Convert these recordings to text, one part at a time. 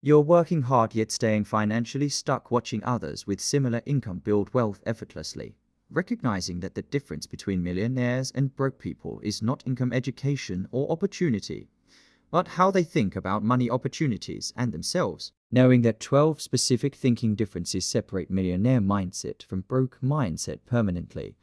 You're working hard yet staying financially stuck, watching others with similar income build wealth effortlessly. Recognizing that the difference between millionaires and broke people is not income, education, or opportunity, but how they think about money, opportunities, and themselves. Knowing that 12 specific thinking differences separate millionaire mindset from broke mindset permanently.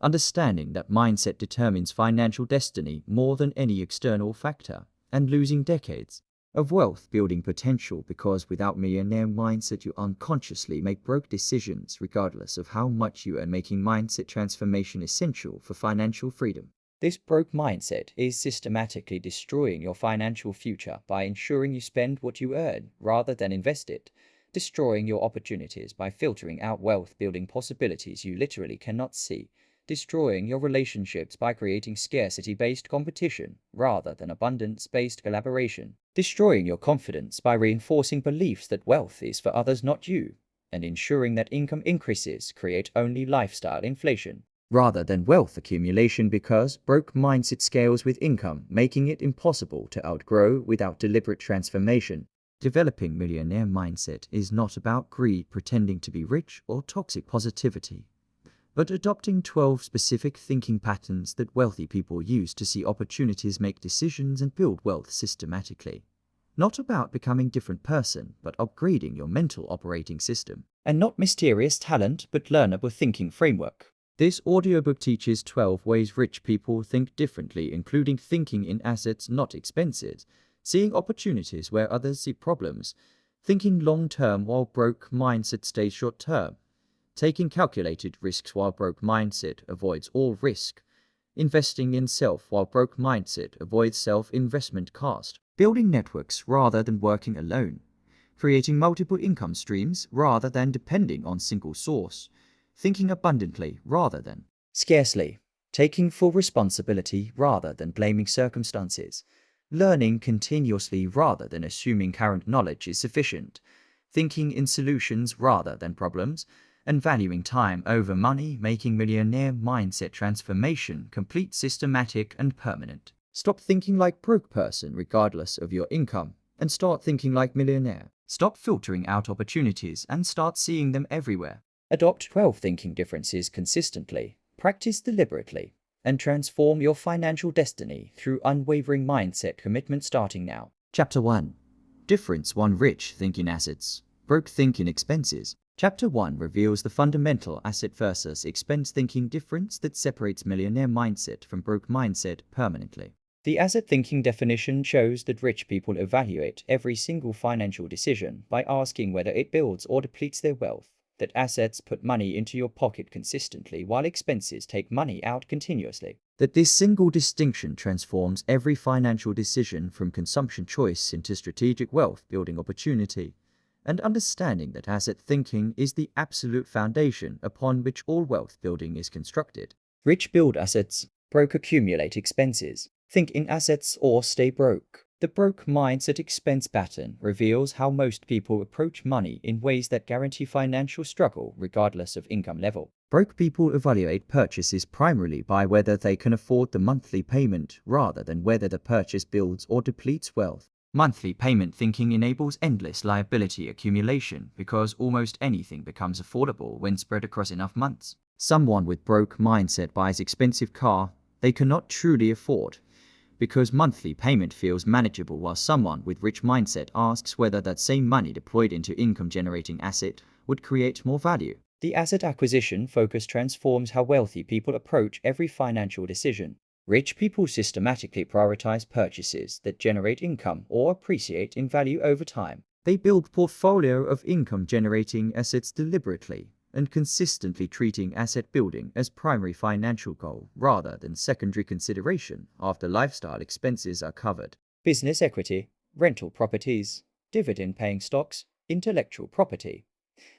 Understanding that mindset determines financial destiny more than any external factor, and losing decades of wealth building potential because without millionaire mindset you unconsciously make broke decisions regardless of how much you earn, making mindset transformation essential for financial freedom. This broke mindset is systematically destroying your financial future by ensuring you spend what you earn rather than invest it, destroying your opportunities by filtering out wealth building possibilities you literally cannot see, destroying your relationships by creating scarcity-based competition rather than abundance-based collaboration, destroying your confidence by reinforcing beliefs that wealth is for others, not you, and ensuring that income increases create only lifestyle inflation rather than wealth accumulation, because broke mindset scales with income, making it impossible to outgrow without deliberate transformation. Developing millionaire mindset is not about greed, pretending to be rich, or toxic positivity, but adopting 12 specific thinking patterns that wealthy people use to see opportunities, make decisions, and build wealth systematically. Not about becoming a different person, but upgrading your mental operating system. And not mysterious talent, but learnable thinking framework. This audiobook teaches 12 ways rich people think differently, including thinking in assets, not expenses, seeing opportunities where others see problems, thinking long-term while broke mindset stays short-term, taking calculated risks while broke mindset avoids all risk, investing in self while broke mindset avoids self-investment cost, building networks rather than working alone, creating multiple income streams rather than depending on single source, thinking abundantly rather than scarcely, taking full responsibility rather than blaming circumstances, learning continuously rather than assuming current knowledge is sufficient, thinking in solutions rather than problems, and valuing time over money, making millionaire mindset transformation complete, systematic, and permanent. Stop thinking like broke person regardless of your income, and start thinking like millionaire. Stop filtering out opportunities and start seeing them everywhere. Adopt 12 thinking differences consistently, practice deliberately, and transform your financial destiny through unwavering mindset commitment starting now. Chapter 1. Difference 1. Rich think in assets, broke think in expenses. Chapter 1 reveals the fundamental asset versus expense thinking difference that separates millionaire mindset from broke mindset permanently. The asset thinking definition shows that rich people evaluate every single financial decision by asking whether it builds or depletes their wealth. That assets put money into your pocket consistently while expenses take money out continuously. That this single distinction transforms every financial decision from consumption choice into strategic wealth building opportunity. And understanding that asset thinking is the absolute foundation upon which all wealth building is constructed. Rich build assets, broke accumulate expenses. Think in assets or stay broke. The broke mindset expense pattern reveals how most people approach money in ways that guarantee financial struggle regardless of income level. Broke people evaluate purchases primarily by whether they can afford the monthly payment rather than whether the purchase builds or depletes wealth. Monthly payment thinking enables endless liability accumulation because almost anything becomes affordable when spread across enough months. Someone with broke mindset buys expensive car they cannot truly afford, because monthly payment feels manageable, while someone with rich mindset asks whether that same money deployed into income-generating asset would create more value. The asset acquisition focus transforms how wealthy people approach every financial decision. Rich people systematically prioritize purchases that generate income or appreciate in value over time. They build portfolio of income-generating assets deliberately and consistently, treating asset building as primary financial goal rather than secondary consideration after lifestyle expenses are covered. Business equity, rental properties, dividend-paying stocks, intellectual property,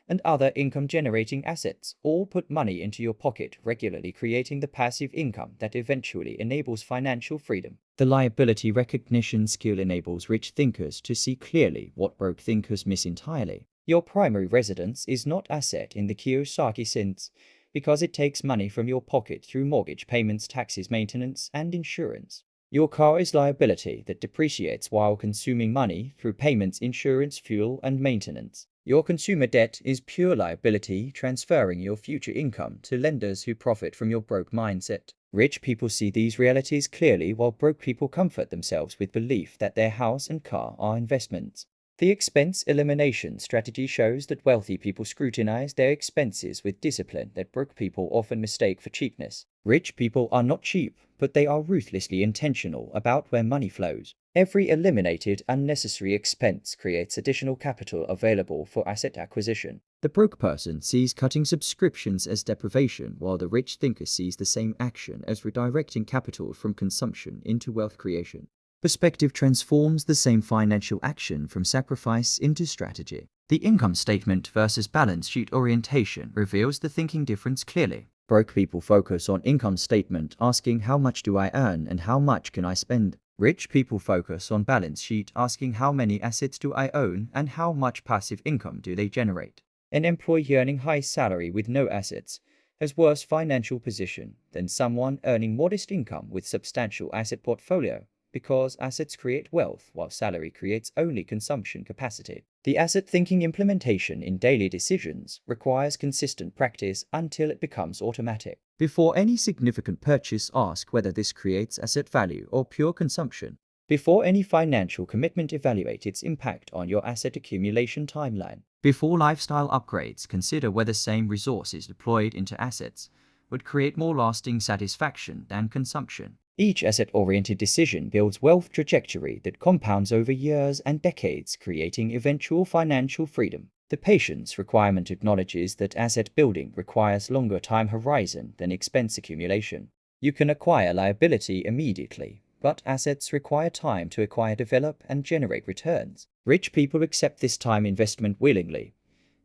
and other income-generating assets all put money into your pocket regularly, creating the passive income that eventually enables financial freedom. The liability recognition skill enables rich thinkers to see clearly what broke thinkers miss entirely. Your primary residence is not asset in the Kiyosaki sense, because it takes money from your pocket through mortgage payments, taxes, maintenance, and insurance. Your car is liability that depreciates while consuming money through payments, insurance, fuel, and maintenance. Your consumer debt is pure liability, transferring your future income to lenders who profit from your broke mindset. Rich people see these realities clearly, while broke people comfort themselves with belief that their house and car are investments. The expense elimination strategy shows that wealthy people scrutinize their expenses with discipline that broke people often mistake for cheapness. Rich people are not cheap, but they are ruthlessly intentional about where money flows. Every eliminated unnecessary expense creates additional capital available for asset acquisition. The broke person sees cutting subscriptions as deprivation, while the rich thinker sees the same action as redirecting capital from consumption into wealth creation. Perspective transforms the same financial action from sacrifice into strategy. The income statement versus balance sheet orientation reveals the thinking difference clearly. Broke people focus on income statement, asking how much do I earn and how much can I spend. Rich people focus on balance sheet, asking how many assets do I own and how much passive income do they generate. An employee earning high salary with no assets has worse financial position than someone earning modest income with substantial asset portfolio, because assets create wealth while salary creates only consumption capacity. The asset thinking implementation in daily decisions requires consistent practice until it becomes automatic. Before any significant purchase, ask whether this creates asset value or pure consumption. Before any financial commitment, evaluate its impact on your asset accumulation timeline. Before lifestyle upgrades, consider whether same resources deployed into assets would create more lasting satisfaction than consumption. Each asset-oriented decision builds wealth trajectory that compounds over years and decades, creating eventual financial freedom. The patience requirement acknowledges that asset building requires longer time horizon than expense accumulation. You can acquire liability immediately, but assets require time to acquire, develop, and generate returns. Rich people accept this time investment willingly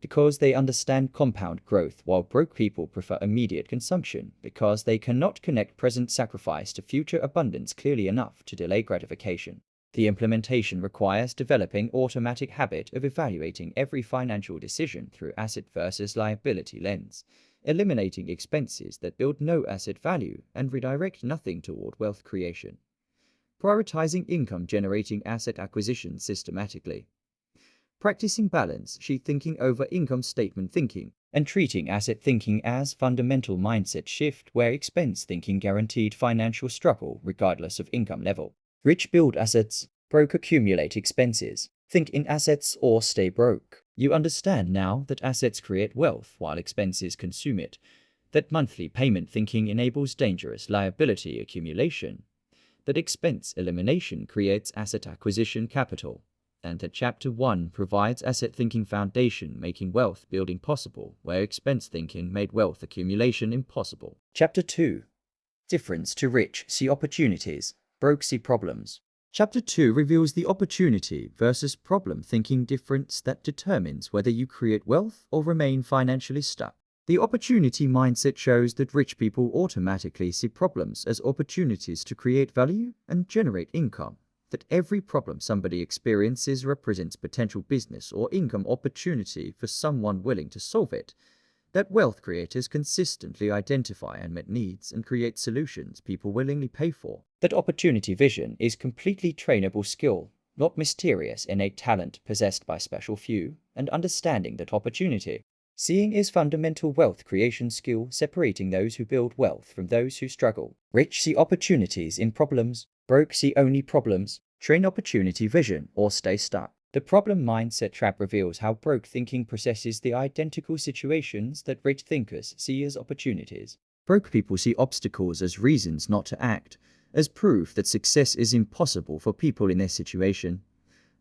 because they understand compound growth, while broke people prefer immediate consumption because they cannot connect present sacrifice to future abundance clearly enough to delay gratification. The implementation requires developing automatic habit of evaluating every financial decision through asset versus liability lens, eliminating expenses that build no asset value and redirect nothing toward wealth creation. Prioritizing income-generating asset acquisition systematically. Practicing balance sheet thinking over income statement thinking, and treating asset thinking as fundamental mindset shift where expense thinking guaranteed financial struggle regardless of income level. Rich build assets, broke accumulate expenses. Think in assets or stay broke. You understand now that assets create wealth while expenses consume it, that monthly payment thinking enables dangerous liability accumulation, that expense elimination creates asset acquisition capital, and that Chapter 1 provides asset thinking foundation, making wealth building possible, where expense thinking made wealth accumulation impossible. Chapter 2. Difference to rich see opportunities, broke see problems. Chapter 2 reveals the opportunity versus problem thinking difference that determines whether you create wealth or remain financially stuck. The opportunity mindset shows that rich people automatically see problems as opportunities to create value and generate income, that every problem somebody experiences represents potential business or income opportunity for someone willing to solve it, that wealth creators consistently identify unmet needs and create solutions people willingly pay for, that opportunity vision is completely trainable skill, not mysterious innate talent possessed by special few, and understanding that opportunity seeing is fundamental wealth creation skill, separating those who build wealth from those who struggle. Rich see opportunities in problems, broke see only problems. Train opportunity vision or stay stuck. The problem mindset trap reveals how broke thinking processes the identical situations that rich thinkers see as opportunities. Broke people see obstacles as reasons not to act, as proof that success is impossible for people in their situation,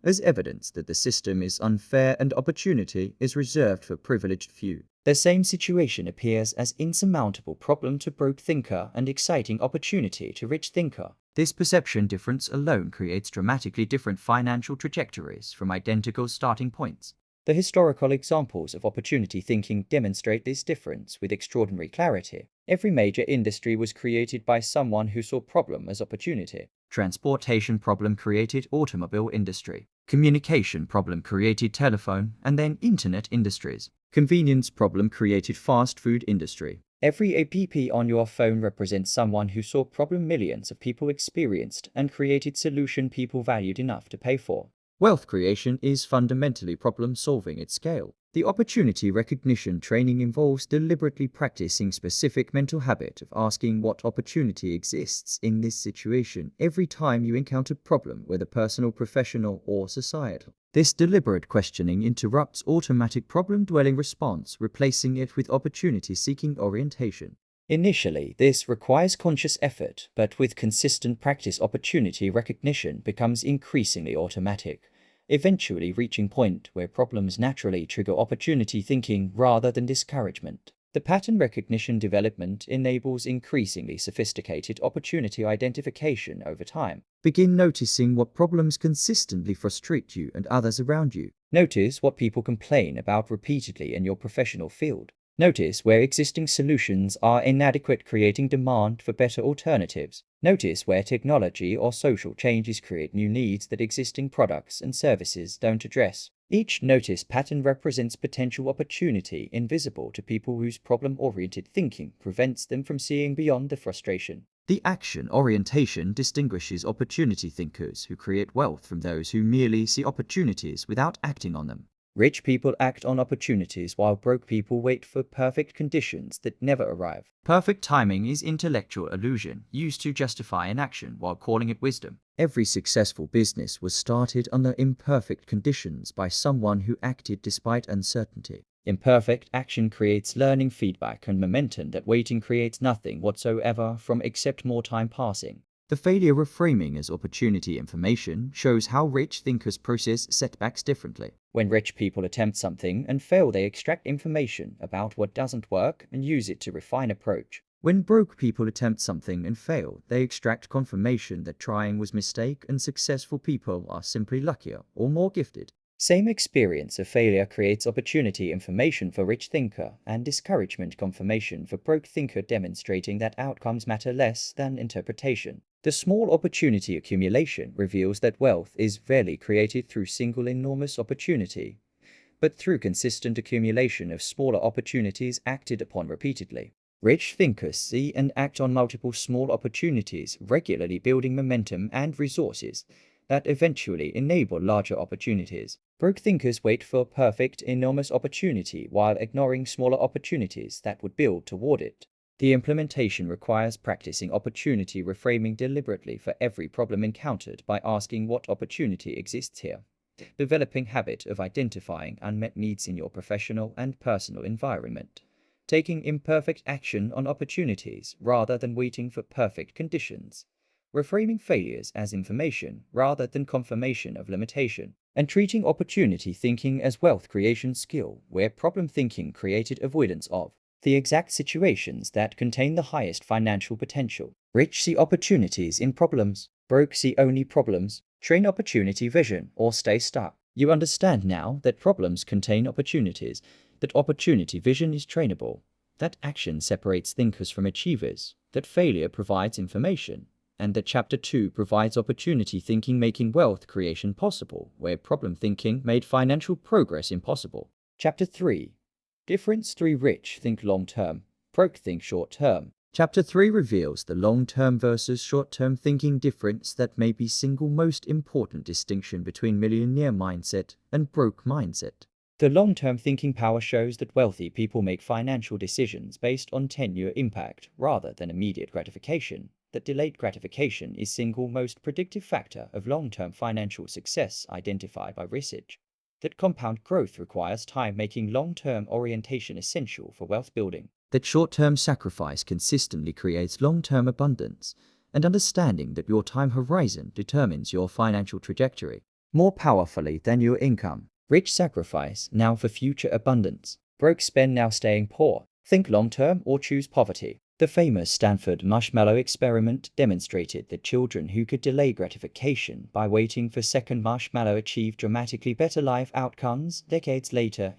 as evidence that the system is unfair and opportunity is reserved for privileged few. The same situation appears as insurmountable problem to broke thinker and exciting opportunity to rich thinker. This perception difference alone creates dramatically different financial trajectories from identical starting points. The historical examples of opportunity thinking demonstrate this difference with extraordinary clarity. Every major industry was created by someone who saw problem as opportunity. Transportation problem created automobile industry. Communication problem created telephone and then internet industries. Convenience problem created fast food industry. Every app on your phone represents someone who saw problem millions of people experienced and created solution people valued enough to pay for. Wealth creation is fundamentally problem solving at scale. The opportunity recognition training involves deliberately practicing specific mental habit of asking what opportunity exists in this situation every time you encounter a problem, whether personal, professional, or societal. This deliberate questioning interrupts automatic problem-dwelling response, replacing it with opportunity-seeking orientation. Initially, this requires conscious effort, but with consistent practice, opportunity recognition becomes increasingly automatic, eventually reaching a point where problems naturally trigger opportunity thinking rather than discouragement. The pattern recognition development enables increasingly sophisticated opportunity identification over time. Begin noticing what problems consistently frustrate you and others around you. Notice what people complain about repeatedly in your professional field. Notice where existing solutions are inadequate, creating demand for better alternatives. Notice where technology or social changes create new needs that existing products and services don't address. Each notice pattern represents potential opportunity invisible to people whose problem-oriented thinking prevents them from seeing beyond the frustration. The action orientation distinguishes opportunity thinkers who create wealth from those who merely see opportunities without acting on them. Rich people act on opportunities while broke people wait for perfect conditions that never arrive. Perfect timing is intellectual illusion used to justify an action while calling it wisdom. Every successful business was started under imperfect conditions by someone who acted despite uncertainty. Imperfect action creates learning, feedback, and momentum that waiting creates nothing whatsoever from except more time passing. The failure reframing as opportunity information shows how rich thinkers process setbacks differently. When rich people attempt something and fail, they extract information about what doesn't work and use it to refine approach. When broke people attempt something and fail, they extract confirmation that trying was a mistake, and successful people are simply luckier or more gifted. Same experience of failure creates opportunity information for rich thinker and discouragement confirmation for broke thinker, demonstrating that outcomes matter less than interpretation. The small opportunity accumulation reveals that wealth is rarely created through single enormous opportunity, but through consistent accumulation of smaller opportunities acted upon repeatedly. Rich thinkers see and act on multiple small opportunities, regularly building momentum and resources that eventually enable larger opportunities. Broke thinkers wait for a perfect, enormous opportunity while ignoring smaller opportunities that would build toward it. The implementation requires practicing opportunity reframing deliberately for every problem encountered by asking what opportunity exists here. Developing habit of identifying unmet needs in your professional and personal environment. Taking imperfect action on opportunities rather than waiting for perfect conditions. Reframing failures as information rather than confirmation of limitation, and treating opportunity thinking as wealth creation skill, where problem thinking created avoidance of the exact situations that contain the highest financial potential. Rich see opportunities in problems, broke see only problems. Train opportunity vision or stay stuck. You understand now that problems contain opportunities, that opportunity vision is trainable, that action separates thinkers from achievers, that failure provides information, and that Chapter 2 provides opportunity thinking, making wealth creation possible, where problem thinking made financial progress impossible. Chapter 3. Difference 3. Rich think long-term, broke think short-term. Chapter 3 reveals the long-term versus short-term thinking difference that may be single most important distinction between millionaire mindset and broke mindset. The long-term thinking power shows that wealthy people make financial decisions based on 10-year impact rather than immediate gratification. That delayed gratification is single most predictive factor of long-term financial success identified by research. That compound growth requires time, making long-term orientation essential for wealth building. That short-term sacrifice consistently creates long-term abundance, and understanding that your time horizon determines your financial trajectory more powerfully than your income. Rich sacrifice now for future abundance. Broke spend now staying poor. Think long-term or choose poverty. The famous Stanford marshmallow experiment demonstrated that children who could delay gratification by waiting for second marshmallow achieved dramatically better life outcomes decades later,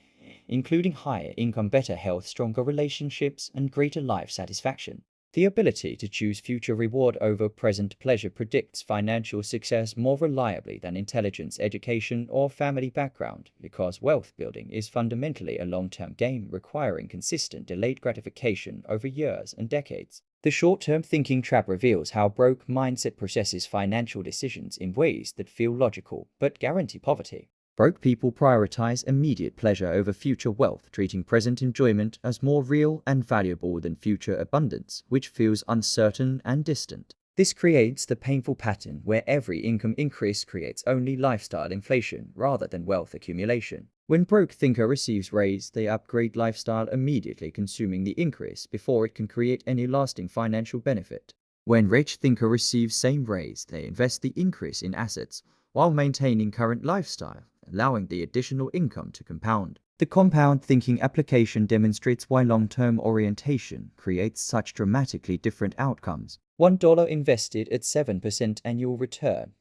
including higher income, better health, stronger relationships, and greater life satisfaction. The ability to choose future reward over present pleasure predicts financial success more reliably than intelligence, education, or family background, because wealth building is fundamentally a long-term game requiring consistent delayed gratification over years and decades. The short-term thinking trap reveals how broke mindset processes financial decisions in ways that feel logical but guarantee poverty. Broke people prioritize immediate pleasure over future wealth, treating present enjoyment as more real and valuable than future abundance, which feels uncertain and distant. This creates the painful pattern where every income increase creates only lifestyle inflation rather than wealth accumulation. When broke thinker receives raise, they upgrade lifestyle immediately, consuming the increase before it can create any lasting financial benefit. When rich thinker receives same raise, they invest the increase in assets while maintaining current lifestyle, allowing the additional income to compound. The compound thinking application demonstrates why long-term orientation creates such dramatically different outcomes. $1 invested at 7% annual return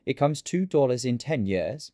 becomes $2 in 10 years,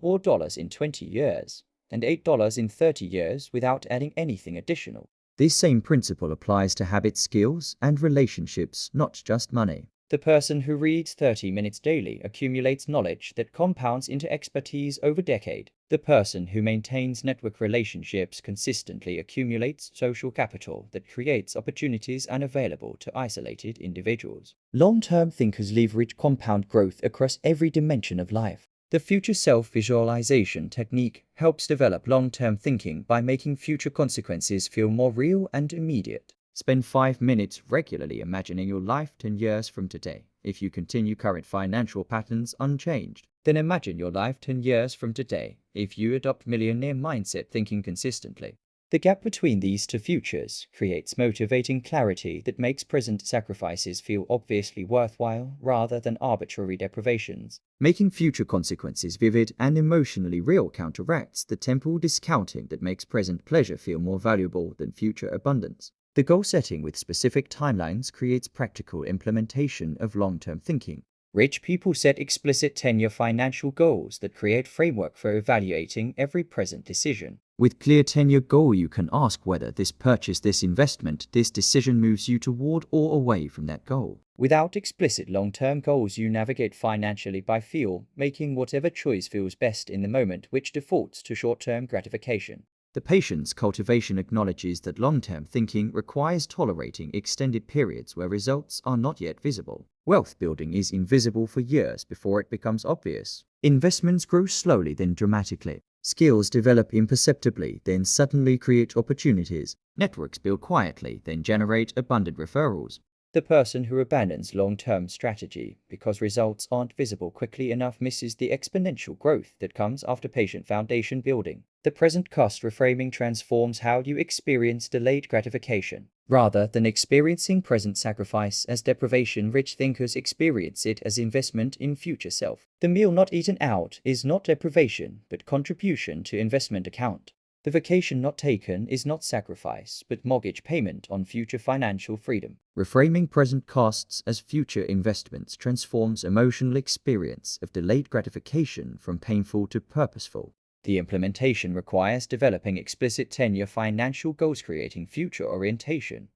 $4 in 20 years, and $8 in 30 years without adding anything additional. This same principle applies to habits, skills, and relationships, not just money. The person who reads 30 minutes daily accumulates knowledge that compounds into expertise over decade. The person who maintains network relationships consistently accumulates social capital that creates opportunities unavailable to isolated individuals. Long-term thinkers leverage compound growth across every dimension of life. The future self-visualization technique helps develop long-term thinking by making future consequences feel more real and immediate. Spend 5 minutes regularly imagining your life 10 years from today. If you continue current financial patterns unchanged, then imagine your life 10 years from today if you adopt millionaire mindset thinking consistently. The gap between these two futures creates motivating clarity that makes present sacrifices feel obviously worthwhile rather than arbitrary deprivations. Making future consequences vivid and emotionally real counteracts the temporal discounting that makes present pleasure feel more valuable than future abundance. The goal setting with specific timelines creates practical implementation of long-term thinking. Rich people set explicit 10-year financial goals that create framework for evaluating every present decision. With clear 10-year goal, you can ask whether this purchase, this investment, this decision moves you toward or away from that goal. Without explicit long-term goals, you navigate financially by feel, making whatever choice feels best in the moment, which defaults to short-term gratification. The patience cultivation acknowledges that long-term thinking requires tolerating extended periods where results are not yet visible. Wealth building is invisible for years before it becomes obvious. Investments grow slowly, then dramatically. Skills develop imperceptibly, then suddenly create opportunities. Networks build quietly, then generate abundant referrals. The person who abandons long-term strategy because results aren't visible quickly enough misses the exponential growth that comes after patient foundation building. The present cost reframing transforms how you experience delayed gratification. Rather than experiencing present sacrifice as deprivation, rich thinkers experience it as investment in future self. The meal not eaten out is not deprivation, but contribution to investment account. The vacation not taken is not sacrifice, but mortgage payment on future financial freedom. Reframing present costs as future investments transforms emotional experience of delayed gratification from painful to purposeful. The implementation requires developing explicit 10-year financial goals, creating future orientation,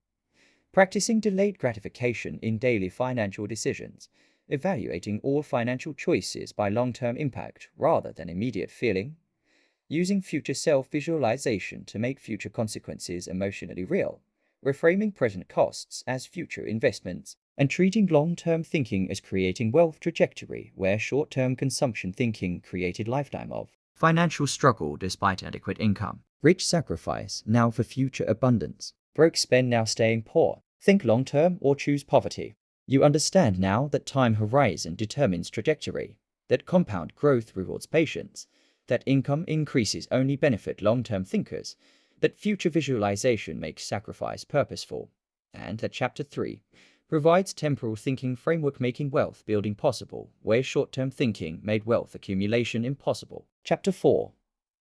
practicing delayed gratification in daily financial decisions, evaluating all financial choices by long-term impact rather than immediate feeling, using future self-visualization to make future consequences emotionally real, reframing present costs as future investments, and treating long-term thinking as creating wealth trajectory where short-term consumption thinking created lifetime of financial struggle despite adequate income. Rich sacrifice now for future abundance. Broke spend now staying poor. Think long-term or choose poverty. You understand now that time horizon determines trajectory, that compound growth rewards patience, that income increases only benefit long-term thinkers, that future visualization makes sacrifice purposeful, and that Chapter 3 provides temporal thinking framework making wealth building possible, where short-term thinking made wealth accumulation impossible. Chapter 4.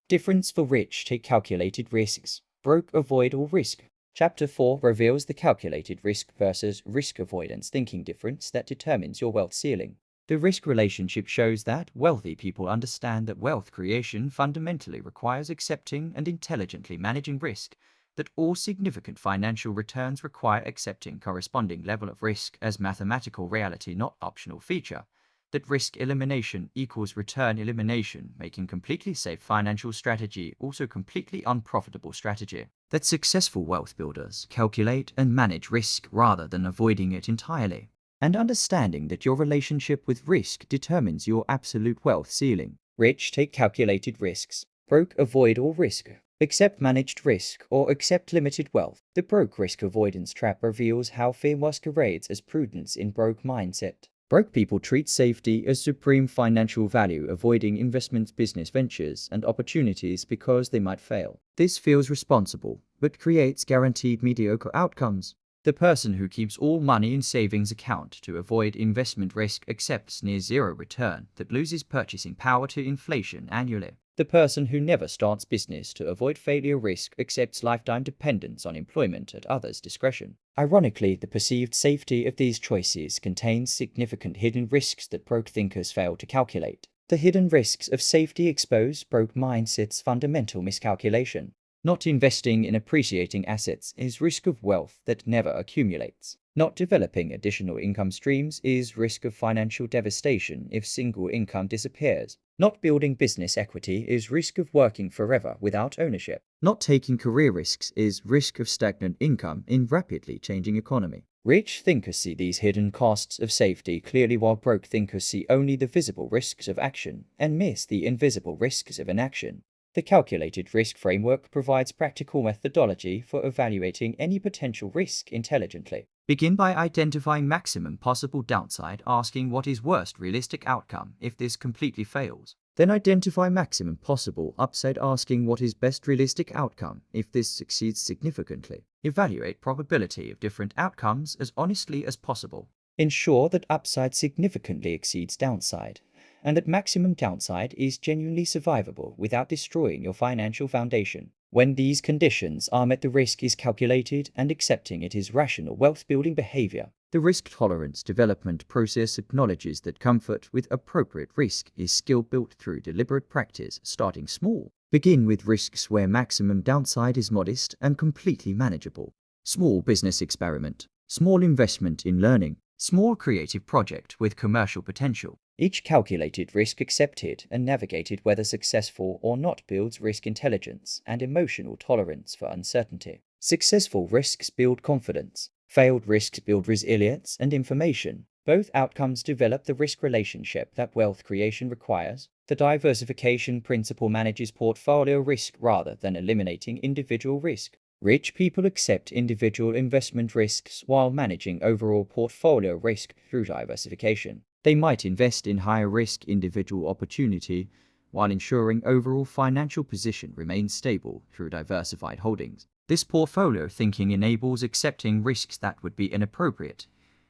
Difference for rich take calculated risks, broke avoid all risk. Chapter 4 reveals the calculated risk versus risk avoidance thinking difference that determines your wealth ceiling. The risk relationship shows that wealthy people understand that wealth creation fundamentally requires accepting and intelligently managing risk, that all significant financial returns require accepting corresponding level of risk as mathematical reality, not optional feature, that risk elimination equals return elimination, making completely safe financial strategy also completely unprofitable strategy, that successful wealth builders calculate and manage risk rather than avoiding it entirely, and understanding that your relationship with risk determines your absolute wealth ceiling. Rich take calculated risks, broke avoid all risk. Accept managed risk or accept limited wealth. The broke risk avoidance trap reveals how fear masquerades as prudence in broke mindset. Broke people treat safety as supreme financial value, avoiding investments, business ventures, and opportunities because they might fail. This feels responsible, but creates guaranteed mediocre outcomes. The person who keeps all money in savings account to avoid investment risk accepts near zero return that loses purchasing power to inflation annually. The person who never starts business to avoid failure risk accepts lifetime dependence on employment at others' discretion. Ironically, the perceived safety of these choices contains significant hidden risks that broke thinkers fail to calculate. The hidden risks of safety expose broke mindsets' fundamental miscalculation. Not investing in appreciating assets is risk of wealth that never accumulates. Not developing additional income streams is risk of financial devastation if single income disappears. Not building business equity is risk of working forever without ownership. Not taking career risks is risk of stagnant income in rapidly changing economy. Rich thinkers see these hidden costs of safety clearly, while broke thinkers see only the visible risks of action and miss the invisible risks of inaction. The calculated risk framework provides practical methodology for evaluating any potential risk intelligently. Begin by identifying maximum possible downside, asking what is worst realistic outcome if this completely fails. Then identify maximum possible upside, asking what is best realistic outcome if this succeeds significantly. Evaluate probability of different outcomes as honestly as possible. Ensure that upside significantly exceeds downside, and that maximum downside is genuinely survivable without destroying your financial foundation. When these conditions are met, the risk is calculated and accepting it is rational wealth-building behavior. The risk tolerance development process acknowledges that comfort with appropriate risk is skill built through deliberate practice, starting small. Begin with risks where maximum downside is modest and completely manageable. Small business experiment, small investment in learning, small creative project with commercial potential. Each calculated risk accepted and navigated, whether successful or not, builds risk intelligence and emotional tolerance for uncertainty. Successful risks build confidence. Failed risks build resilience and information. Both outcomes develop the risk relationship that wealth creation requires. The diversification principle manages portfolio risk rather than eliminating individual risk. Rich people accept individual investment risks while managing overall portfolio risk through diversification. They might invest in higher risk individual opportunity while ensuring overall financial position remains stable through diversified holdings. This portfolio thinking enables accepting risks that would be inappropriate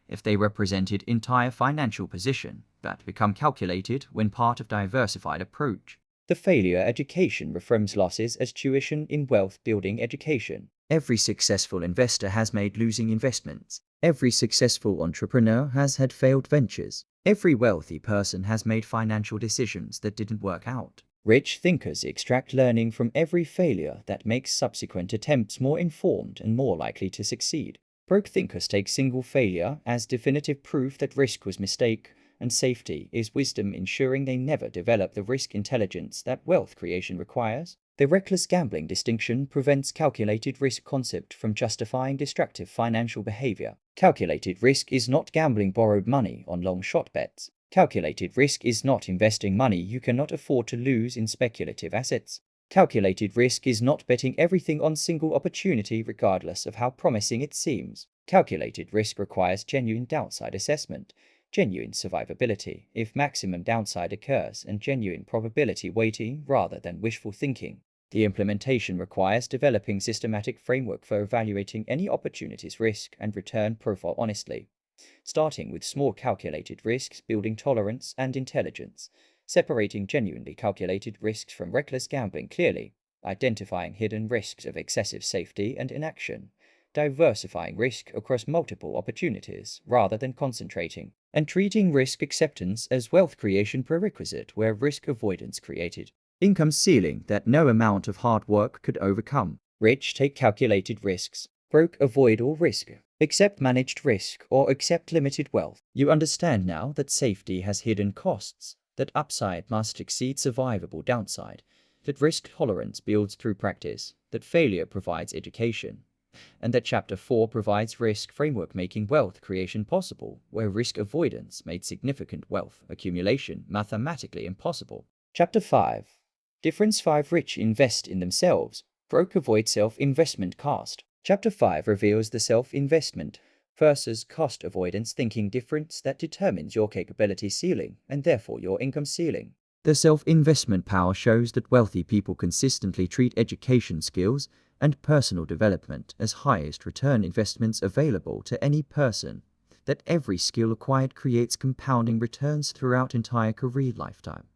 if they represented entire financial position, but become calculated when part of diversified approach. The failure education reframes losses as tuition in wealth-building education. Every successful investor has made losing investments. Every successful entrepreneur has had failed ventures. Every wealthy person has made financial decisions that didn't work out. Rich thinkers extract learning from every failure that makes subsequent attempts more informed and more likely to succeed. Broke thinkers take single failure as definitive proof that risk was mistake, and safety is wisdom, ensuring they never develop the risk intelligence that wealth creation requires. The reckless gambling distinction prevents calculated risk concept from justifying destructive financial behavior. Calculated risk is not gambling borrowed money on long shot bets. Calculated risk is not investing money you cannot afford to lose in speculative assets. Calculated risk is not betting everything on single opportunity regardless of how promising it seems. Calculated risk requires genuine downside assessment, genuine survivability if maximum downside occurs, and genuine probability weighting rather than wishful thinking. The implementation requires developing systematic framework for evaluating any opportunity's risk and return profile honestly, starting with small calculated risks, building tolerance and intelligence, separating genuinely calculated risks from reckless gambling clearly, identifying hidden risks of excessive safety and inaction, diversifying risk across multiple opportunities rather than concentrating, and treating risk acceptance as wealth creation prerequisite where risk avoidance created income ceiling that no amount of hard work could overcome. Rich take calculated risks. Broke avoid all risk. Accept managed risk or accept limited wealth. You understand now that safety has hidden costs, that upside must exceed survivable downside, that risk tolerance builds through practice, that failure provides education, and that Chapter 4 provides risk framework making wealth creation possible, where risk avoidance made significant wealth accumulation mathematically impossible. Chapter 5. Difference 5 Rich invest in themselves, broke avoid self-investment cost. Chapter 5 reveals the self-investment versus cost avoidance thinking difference that determines your capability ceiling and therefore your income ceiling. The self-investment power shows that wealthy people consistently treat education skills and personal development as highest return investments available to any person, that every skill acquired creates compounding returns throughout entire career lifetime,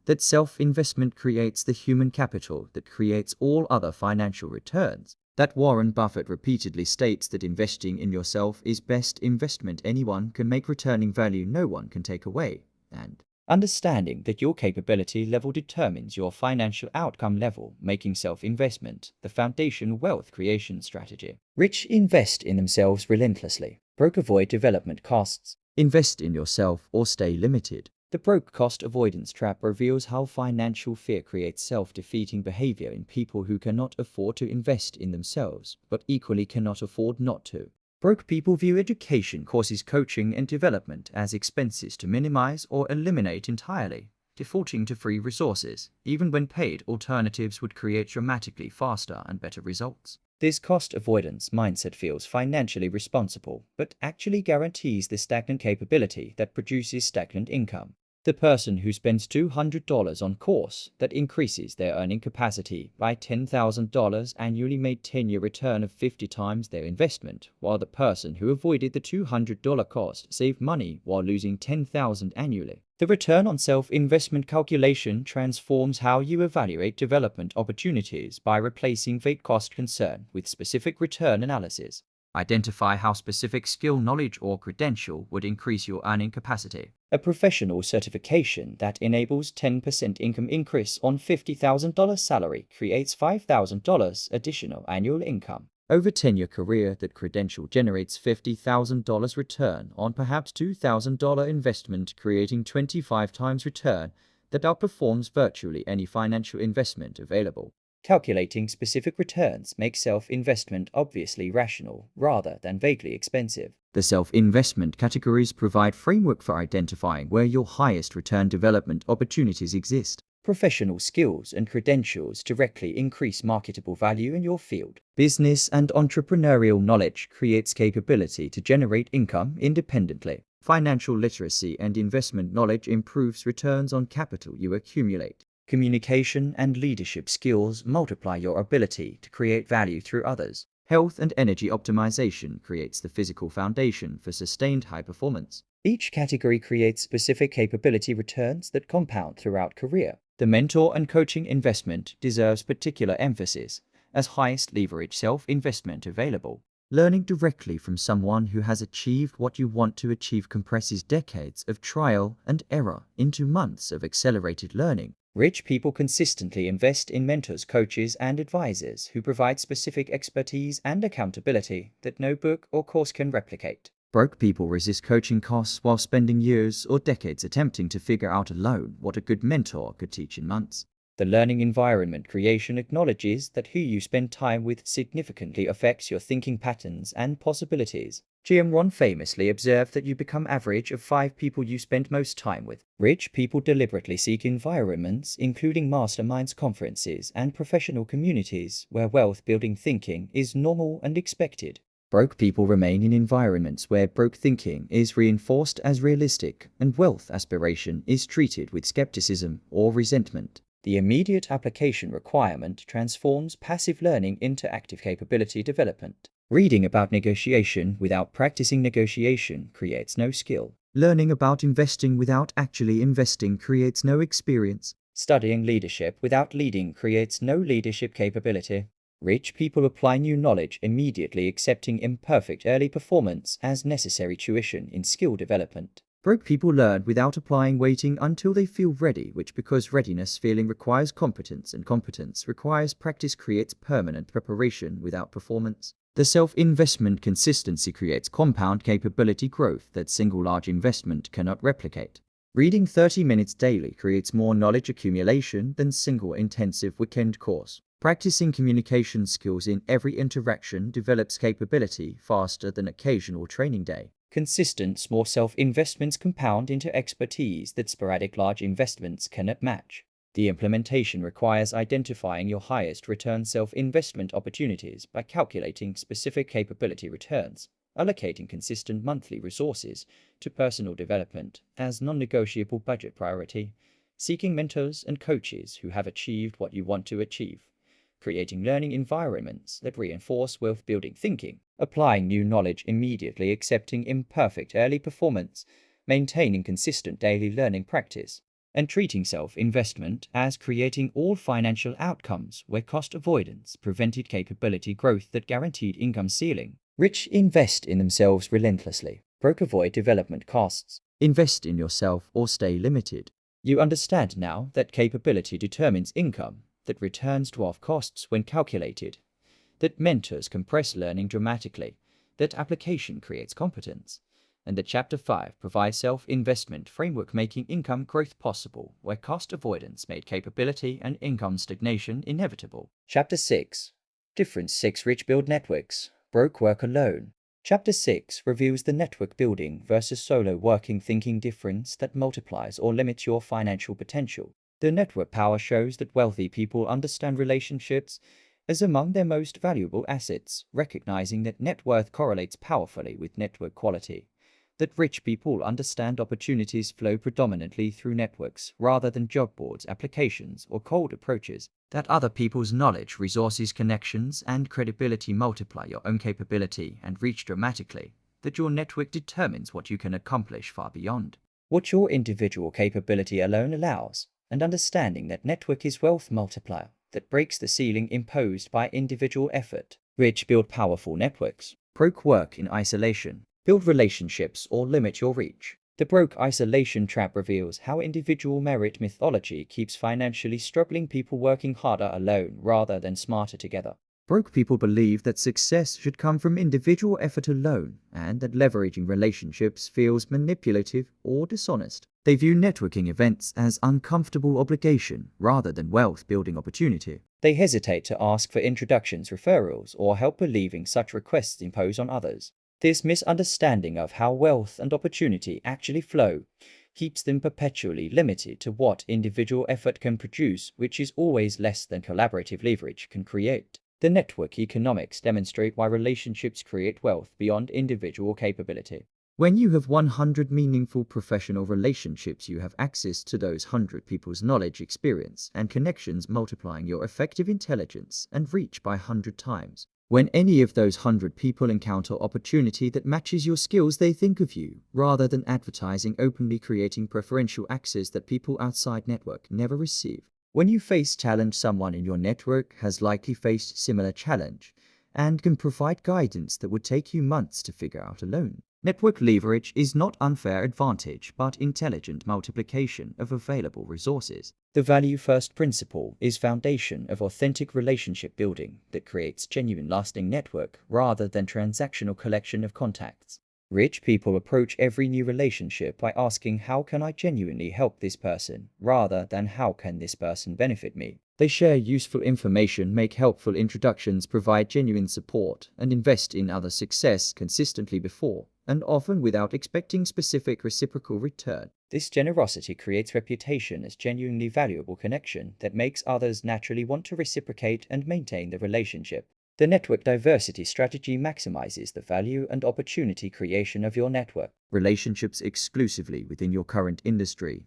that self-investment creates the human capital that creates all other financial returns, that Warren Buffett repeatedly states that investing in yourself is best investment anyone can make returning value no one can take away, and understanding that your capability level determines your financial outcome level, making self-investment the foundation wealth creation strategy. Rich invest in themselves relentlessly. Broke avoid development costs. Invest in yourself or stay limited. The broke cost avoidance trap reveals how financial fear creates self-defeating behavior in people who cannot afford to invest in themselves, but equally cannot afford not to. Broke people view education courses, coaching, and development as expenses to minimize or eliminate entirely, defaulting to free resources, even when paid alternatives would create dramatically faster and better results. This cost avoidance mindset feels financially responsible, but actually guarantees the stagnant capability that produces stagnant income. The person who spends $200 on course that increases their earning capacity by $10,000 annually made 10-year return of 50 times their investment, while the person who avoided the $200 cost saved money while losing $10,000 annually. The return on self-investment calculation transforms how you evaluate development opportunities by replacing vague cost concern with specific return analysis. Identify how specific skill, knowledge, or credential would increase your earning capacity. A professional certification that enables 10% income increase on $50,000 salary creates $5,000 additional annual income. Over 10-year career, that credential generates $50,000 return on perhaps $2,000 investment, creating 25 times return that outperforms virtually any financial investment available. Calculating specific returns makes self-investment obviously rational rather than vaguely expensive. The self-investment categories provide framework for identifying where your highest return development opportunities exist. Professional skills and credentials directly increase marketable value in your field. Business and entrepreneurial knowledge creates capability to generate income independently. Financial literacy and investment knowledge improves returns on capital you accumulate. Communication and leadership skills multiply your ability to create value through others. Health and energy optimization creates the physical foundation for sustained high performance. Each category creates specific capability returns that compound throughout career. The mentor and coaching investment deserves particular emphasis as highest leverage self-investment available. Learning directly from someone who has achieved what you want to achieve compresses decades of trial and error into months of accelerated learning. Rich people consistently invest in mentors, coaches, and advisors who provide specific expertise and accountability that no book or course can replicate. Broke people resist coaching costs while spending years or decades attempting to figure out alone what a good mentor could teach in months. The learning environment creation acknowledges that who you spend time with significantly affects your thinking patterns and possibilities. GM Ron famously observed that you become average of 5 people you spend most time with. Rich people deliberately seek environments, including masterminds, conferences, and professional communities where wealth-building thinking is normal and expected. Broke people remain in environments where broke thinking is reinforced as realistic and wealth aspiration is treated with skepticism or resentment. The immediate application requirement transforms passive learning into active capability development. Reading about negotiation without practicing negotiation creates no skill. Learning about investing without actually investing creates no experience. Studying leadership without leading creates no leadership capability. Rich people apply new knowledge immediately, accepting imperfect early performance as necessary tuition in skill development. Broke people learn without applying, waiting until they feel ready, which because readiness feeling requires competence and competence requires practice creates permanent preparation without performance. The self-investment consistency creates compound capability growth that single large investment cannot replicate. Reading 30 minutes daily creates more knowledge accumulation than single intensive weekend course. Practicing communication skills in every interaction develops capability faster than occasional training day. Consistent small self-investments compound into expertise that sporadic large investments cannot match. The implementation requires identifying your highest return self-investment opportunities by calculating specific capability returns, allocating consistent monthly resources to personal development as non-negotiable budget priority, seeking mentors and coaches who have achieved what you want to achieve, creating learning environments that reinforce wealth-building thinking, applying new knowledge immediately, accepting imperfect early performance, maintaining consistent daily learning practice, and treating self-investment as creating all financial outcomes where cost avoidance prevented capability growth that guaranteed income ceiling. Rich invest in themselves relentlessly. Broke avoid development costs. Invest in yourself or stay limited. You understand now that capability determines income, that returns dwarf costs when calculated, that mentors compress learning dramatically, that application creates competence, and that Chapter 5 provides self-investment framework making income growth possible where cost avoidance made capability and income stagnation inevitable. Chapter 6. Difference 6 Rich build networks, broke work alone. Chapter 6 reveals the network building versus solo working thinking difference that multiplies or limits your financial potential. The network power shows that wealthy people understand relationships as among their most valuable assets, recognizing that net worth correlates powerfully with network quality. That rich people understand opportunities flow predominantly through networks rather than job boards, applications, or cold approaches. That other people's knowledge, resources, connections, and credibility multiply your own capability and reach dramatically. That your network determines what you can accomplish far beyond what your individual capability alone allows, and understanding that network is wealth multiplier that breaks the ceiling imposed by individual effort. Rich build powerful networks. Broke work in isolation. Build relationships or limit your reach. The broke isolation trap reveals how individual merit mythology keeps financially struggling people working harder alone rather than smarter together. Broke people believe that success should come from individual effort alone, and that leveraging relationships feels manipulative or dishonest. They view networking events as uncomfortable obligation rather than wealth-building opportunity. They hesitate to ask for introductions, referrals, or help, believing such requests impose on others. This misunderstanding of how wealth and opportunity actually flow keeps them perpetually limited to what individual effort can produce, which is always less than collaborative leverage can create. The network economics demonstrate why relationships create wealth beyond individual capability. When you have 100 meaningful professional relationships, you have access to those 100 people's knowledge, experience, and connections, multiplying your effective intelligence and reach by 100 times. When any of those 100 people encounter opportunity that matches your skills, they think of you, rather than advertising openly, creating preferential access that people outside network never receive. When you face challenge, someone in your network has likely faced similar challenge and can provide guidance that would take you months to figure out alone. Network leverage is not unfair advantage, but intelligent multiplication of available resources. The value-first principle is foundation of authentic relationship building that creates genuine lasting network rather than transactional collection of contacts. Rich people approach every new relationship by asking, how can I genuinely help this person, rather than how can this person benefit me? They share useful information, make helpful introductions, provide genuine support, and invest in others' success consistently before and often without expecting specific reciprocal return. This generosity creates reputation as genuinely valuable connection that makes others naturally want to reciprocate and maintain the relationship. The network diversity strategy maximizes the value and opportunity creation of your network. Relationships exclusively within your current industry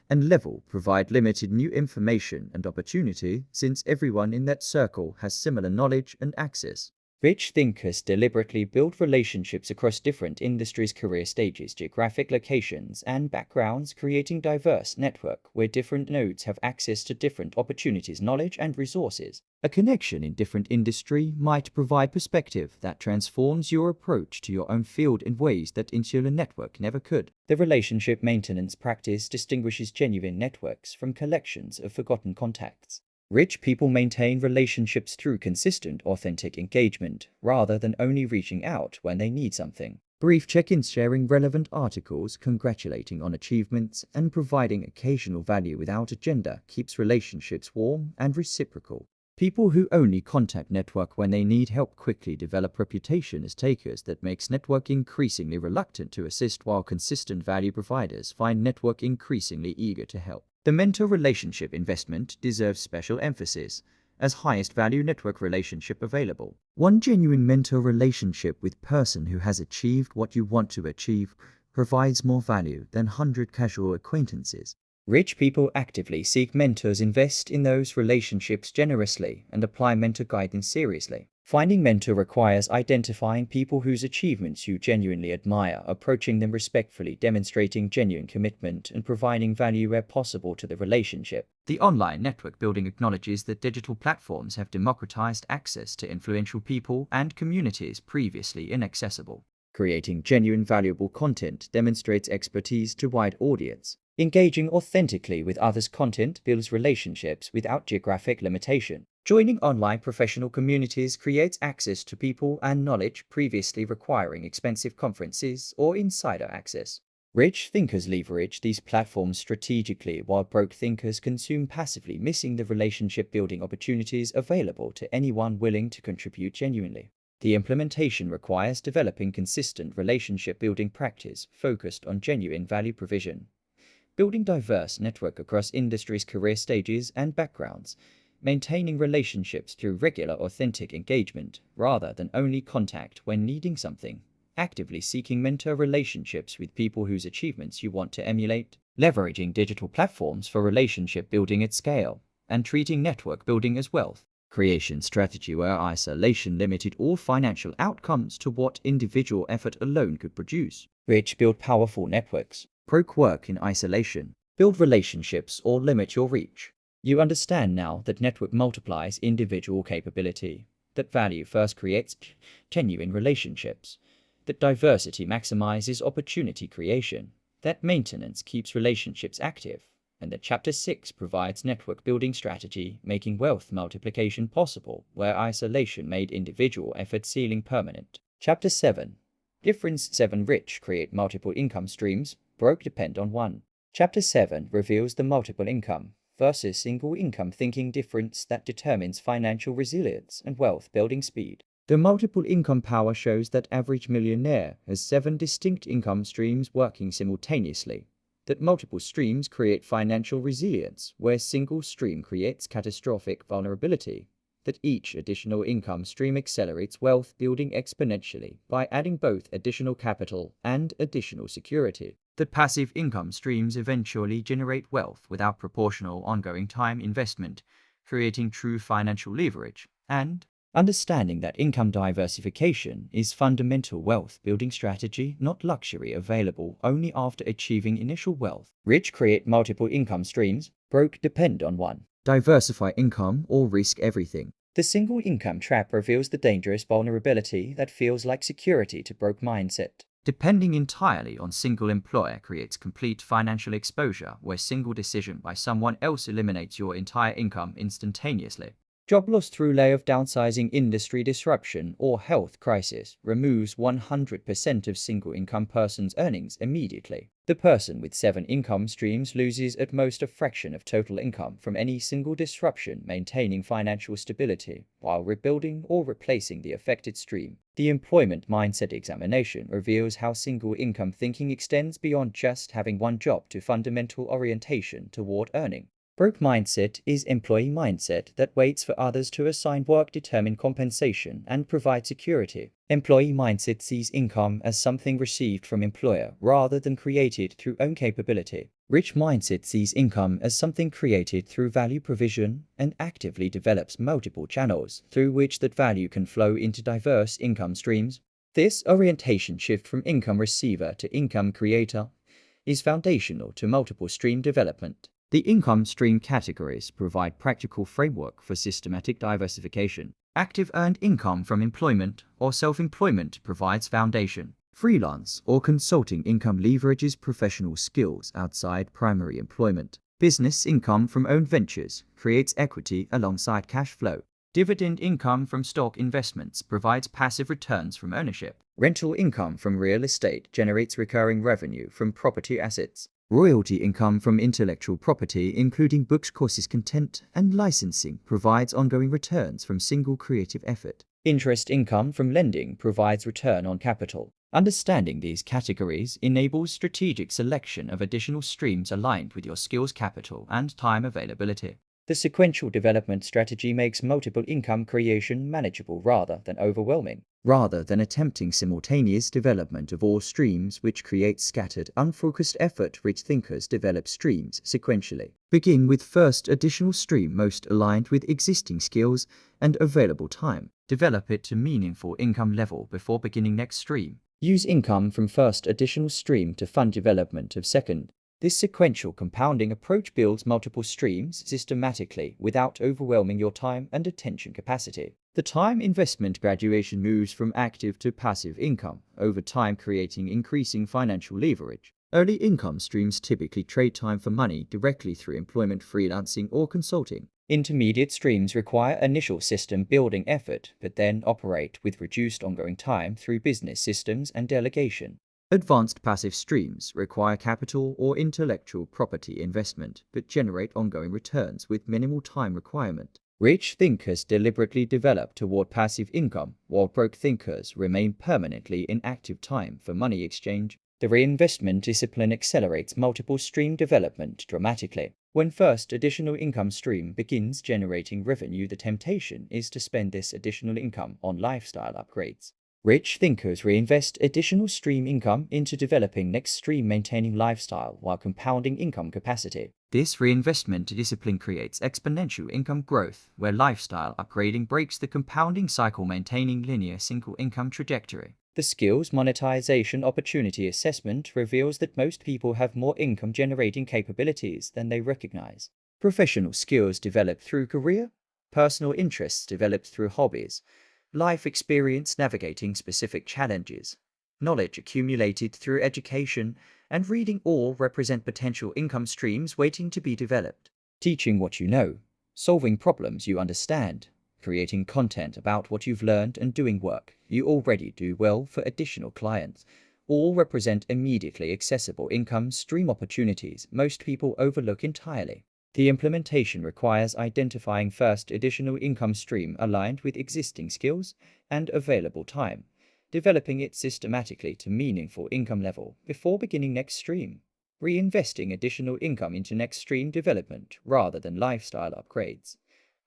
and level provide limited new information and opportunity, since everyone in that circle has similar knowledge and access. Rich thinkers deliberately build relationships across different industries, career stages, geographic locations, and backgrounds, creating diverse network where different nodes have access to different opportunities, knowledge, and resources. A connection in different industry might provide perspective that transforms your approach to your own field in ways that insular network never could. The relationship maintenance practice distinguishes genuine networks from collections of forgotten contacts. Rich people maintain relationships through consistent, authentic engagement, rather than only reaching out when they need something. Brief check-ins, sharing relevant articles, congratulating on achievements, and providing occasional value without agenda keeps relationships warm and reciprocal. People who only contact network when they need help quickly develop reputation as takers that makes network increasingly reluctant to assist, while consistent value providers find network increasingly eager to help. The mentor-relationship investment deserves special emphasis as highest value network relationship available. One genuine mentor relationship with person who has achieved what you want to achieve provides more value than 100 casual acquaintances. Rich people actively seek mentors, invest in those relationships generously, and apply mentor guidance seriously. Finding mentor requires identifying people whose achievements you genuinely admire, approaching them respectfully, demonstrating genuine commitment, and providing value where possible to the relationship. The online network building acknowledges that digital platforms have democratized access to influential people and communities previously inaccessible. Creating genuine valuable content demonstrates expertise to wide audience. Engaging authentically with others' content builds relationships without geographic limitation. Joining online professional communities creates access to people and knowledge previously requiring expensive conferences or insider access. Rich thinkers leverage these platforms strategically, while broke thinkers consume passively, missing the relationship-building opportunities available to anyone willing to contribute genuinely. The implementation requires developing consistent relationship-building practice focused on genuine value provision. Building diverse network across industries, career stages, and backgrounds. Maintaining relationships through regular, authentic engagement, rather than only contact when needing something. Actively seeking mentor relationships with people whose achievements you want to emulate. Leveraging digital platforms for relationship building at scale, and treating network building as wealth creation strategy where isolation limited all financial outcomes to what individual effort alone could produce. Rich build powerful networks. Broke work in isolation. Build relationships or limit your reach. You understand now that network multiplies individual capability, that value first creates genuine relationships, that diversity maximizes opportunity creation, that maintenance keeps relationships active, and that Chapter 6 provides network building strategy, making wealth multiplication possible, where isolation made individual effort ceiling permanent. Chapter 7. Difference 7. Rich create multiple income streams, broke depend on one. Chapter 7 reveals the multiple income versus single income thinking difference that determines financial resilience and wealth building speed. The multiple income power shows that average millionaire has 7 distinct income streams working simultaneously. That multiple streams create financial resilience, where single stream creates catastrophic vulnerability. That each additional income stream accelerates wealth building exponentially by adding both additional capital and additional security. That passive income streams eventually generate wealth without proportional ongoing time investment, creating true financial leverage. And understanding that income diversification is fundamental wealth building strategy, not luxury available only after achieving initial wealth. Rich create multiple income streams, broke depend on one. Diversify income or risk everything. The single income trap reveals the dangerous vulnerability that feels like security to broke mindset. Depending entirely on single employer creates complete financial exposure, where single decision by someone else eliminates your entire income instantaneously. Job loss through layoff, downsizing, industry disruption, or health crisis removes 100% of single income person's earnings immediately. The person with 7 income streams loses at most a fraction of total income from any single disruption, maintaining financial stability while rebuilding or replacing the affected stream. The employment mindset examination reveals how single income thinking extends beyond just having one job to fundamental orientation toward earning. Broke mindset is employee mindset that waits for others to assign work, determine compensation, and provide security. Employee mindset sees income as something received from employer rather than created through own capability. Rich mindset sees income as something created through value provision and actively develops multiple channels through which that value can flow into diverse income streams. This orientation shift from income receiver to income creator is foundational to multiple stream development. The income stream categories provide practical framework for systematic diversification. Active earned income from employment or self-employment provides foundation. Freelance or consulting income leverages professional skills outside primary employment. Business income from own ventures creates equity alongside cash flow. Dividend income from stock investments provides passive returns from ownership. Rental income from real estate generates recurring revenue from property assets. Royalty income from intellectual property, including books, courses, content, and licensing, provides ongoing returns from single creative effort. Interest income from lending provides return on capital. Understanding these categories enables strategic selection of additional streams aligned with your skills, capital, and time availability. The sequential development strategy makes multiple income creation manageable rather than overwhelming. Rather than attempting simultaneous development of all streams, which creates scattered, unfocused effort, rich thinkers develop streams sequentially. Begin with first additional stream most aligned with existing skills and available time. Develop it to meaningful income level before beginning next stream. Use income from first additional stream to fund development of second. This sequential compounding approach builds multiple streams systematically without overwhelming your time and attention capacity. The time investment graduation moves from active to passive income over time, creating increasing financial leverage. Early income streams typically trade time for money directly through employment, freelancing, or consulting. Intermediate streams require initial system building effort, but then operate with reduced ongoing time through business systems and delegation. Advanced passive streams require capital or intellectual property investment, but generate ongoing returns with minimal time requirement. Rich thinkers deliberately develop toward passive income, while broke thinkers remain permanently in active time for money exchange. The reinvestment discipline accelerates multiple stream development dramatically. When first additional income stream begins generating revenue, the temptation is to spend this additional income on lifestyle upgrades. Rich thinkers reinvest additional stream income into developing next stream, maintaining lifestyle while compounding income capacity. This reinvestment discipline creates exponential income growth, where lifestyle upgrading breaks the compounding cycle, maintaining linear single income trajectory. The skills monetization opportunity assessment reveals that most people have more income generating capabilities than they recognize. Professional skills developed through career, personal interests developed through hobbies, life experience navigating specific challenges, knowledge accumulated through education, and reading all represent potential income streams waiting to be developed. Teaching what you know, solving problems you understand, creating content about what you've learned, and doing work you already do well for additional clients all represent immediately accessible income stream opportunities most people overlook entirely. The implementation requires identifying first additional income stream aligned with existing skills and available time, developing it systematically to meaningful income level before beginning next stream, reinvesting additional income into next stream development rather than lifestyle upgrades,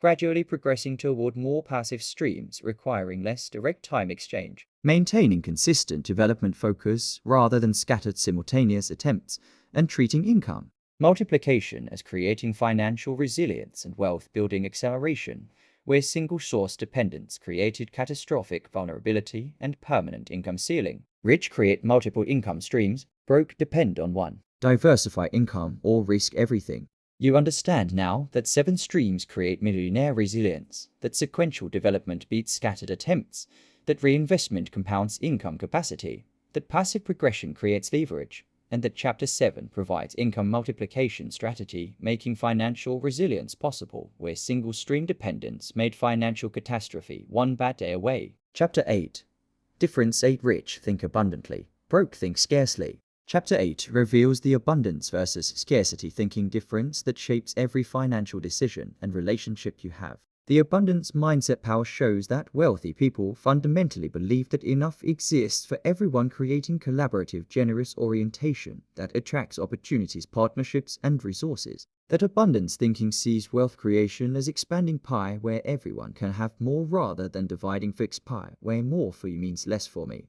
gradually progressing toward more passive streams requiring less direct time exchange, maintaining consistent development focus rather than scattered simultaneous attempts, and treating income multiplication as creating financial resilience and wealth building acceleration, where single source dependence created catastrophic vulnerability and permanent income ceiling. Rich create multiple income streams, broke depend on one. Diversify income or risk everything. You understand now that 7 streams create millionaire resilience, that sequential development beats scattered attempts, that reinvestment compounds income capacity, that passive progression creates leverage, and that Chapter 7 provides income multiplication strategy, making financial resilience possible, where single stream dependence made financial catastrophe one bad day away. Chapter 8. Difference 8. Rich think abundantly, broke think scarcely. Chapter 8 reveals the abundance versus scarcity thinking difference that shapes every financial decision and relationship you have. The abundance mindset power shows that wealthy people fundamentally believe that enough exists for everyone, creating collaborative, generous orientation that attracts opportunities, partnerships, and resources. That abundance thinking sees wealth creation as expanding pie where everyone can have more rather than dividing fixed pie where more for you means less for me.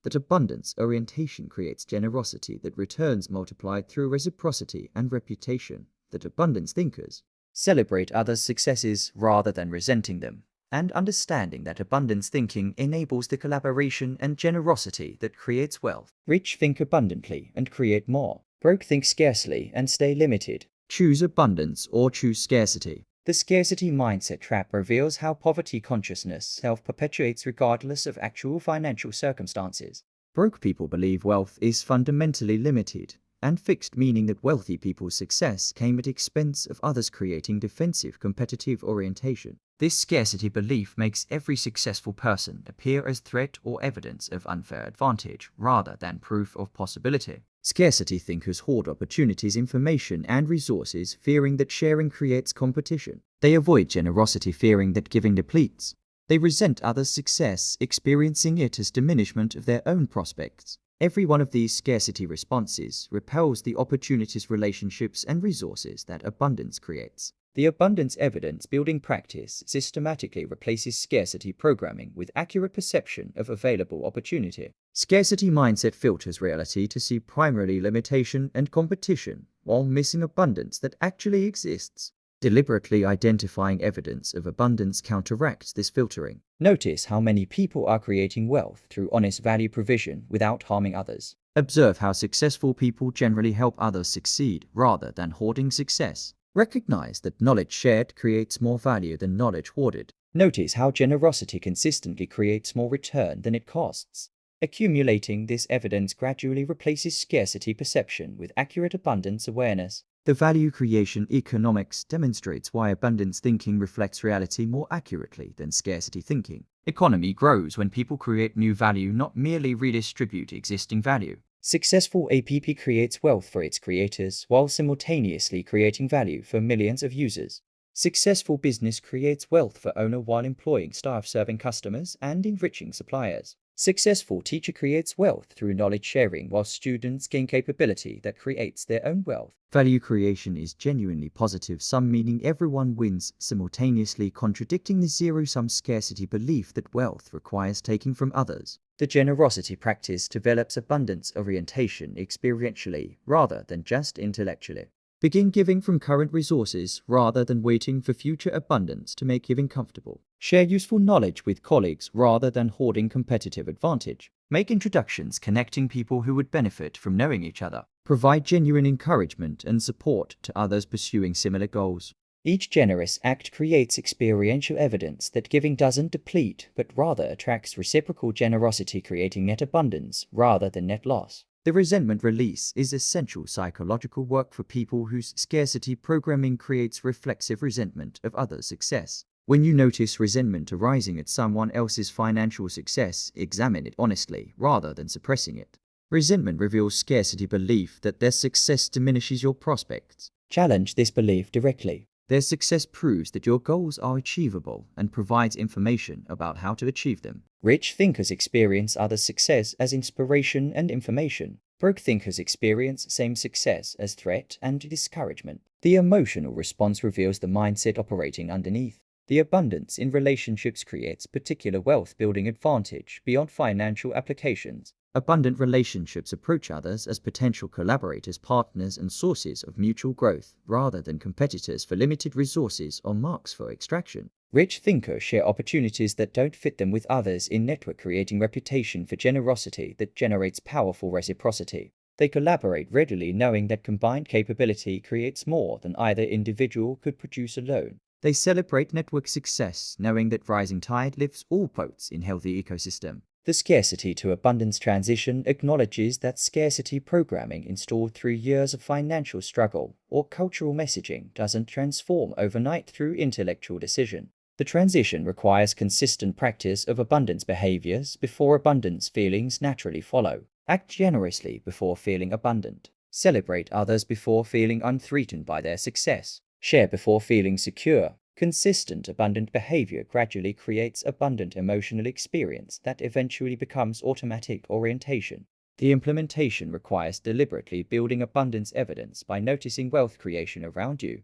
That abundance orientation creates generosity that returns multiplied through reciprocity and reputation. That abundance thinkers celebrate others' successes rather than resenting them, and understanding that abundance thinking enables the collaboration and generosity that creates wealth. Rich think abundantly and create more. Broke think scarcely and stay limited. Choose abundance or choose scarcity. The scarcity mindset trap reveals how poverty consciousness self-perpetuates regardless of actual financial circumstances. Broke people believe wealth is fundamentally limited and fixed, meaning that wealthy people's success came at expense of others, creating defensive competitive orientation. This scarcity belief makes every successful person appear as threat or evidence of unfair advantage rather than proof of possibility. Scarcity thinkers hoard opportunities, information, and resources, fearing that sharing creates competition. They avoid generosity, fearing that giving depletes. They resent others' success, experiencing it as diminishment of their own prospects. Every one of these scarcity responses repels the opportunities, relationships, and resources that abundance creates. The abundance evidence building practice systematically replaces scarcity programming with accurate perception of available opportunity. Scarcity mindset filters reality to see primarily limitation and competition, while missing abundance that actually exists. Deliberately identifying evidence of abundance counteracts this filtering. Notice how many people are creating wealth through honest value provision without harming others. Observe how successful people generally help others succeed rather than hoarding success. Recognize that knowledge shared creates more value than knowledge hoarded. Notice how generosity consistently creates more return than it costs. Accumulating this evidence gradually replaces scarcity perception with accurate abundance awareness. The value creation economics demonstrates why abundance thinking reflects reality more accurately than scarcity thinking. Economy grows when people create new value, not merely redistribute existing value. Successful APP creates wealth for its creators while simultaneously creating value for millions of users. Successful business creates wealth for owner while employing staff, serving customers, and enriching suppliers. Successful teacher creates wealth through knowledge sharing while students gain capability that creates their own wealth. Value creation is genuinely positive sum, meaning everyone wins, simultaneously contradicting the zero-sum scarcity belief that wealth requires taking from others. The generosity practice develops abundance orientation experientially rather than just intellectually. Begin giving from current resources rather than waiting for future abundance to make giving comfortable. Share useful knowledge with colleagues rather than hoarding competitive advantage. Make introductions connecting people who would benefit from knowing each other. Provide genuine encouragement and support to others pursuing similar goals. Each generous act creates experiential evidence that giving doesn't deplete but rather attracts reciprocal generosity, creating net abundance rather than net loss. The resentment release is essential psychological work for people whose scarcity programming creates reflexive resentment of others' success. When you notice resentment arising at someone else's financial success, examine it honestly rather than suppressing it. Resentment reveals scarcity belief that their success diminishes your prospects. Challenge this belief directly. Their success proves that your goals are achievable and provides information about how to achieve them. Rich thinkers experience others' success as inspiration and information. Broke thinkers experience same success as threat and discouragement. The emotional response reveals the mindset operating underneath. The abundance in relationships creates particular wealth-building advantage beyond financial applications. Abundant relationships approach others as potential collaborators, partners, and sources of mutual growth, rather than competitors for limited resources or marks for extraction. Rich thinkers share opportunities that don't fit them with others in network, creating reputation for generosity that generates powerful reciprocity. They collaborate readily, knowing that combined capability creates more than either individual could produce alone. They celebrate network success, knowing that rising tide lifts all boats in healthy ecosystem. The scarcity to abundance transition acknowledges that scarcity programming installed through years of financial struggle or cultural messaging doesn't transform overnight through intellectual decision. The transition requires consistent practice of abundance behaviors before abundance feelings naturally follow. Act generously before feeling abundant. Celebrate others before feeling unthreatened by their success. Share before feeling secure. Consistent abundant behavior gradually creates abundant emotional experience that eventually becomes automatic orientation. The implementation requires deliberately building abundance evidence by noticing wealth creation around you,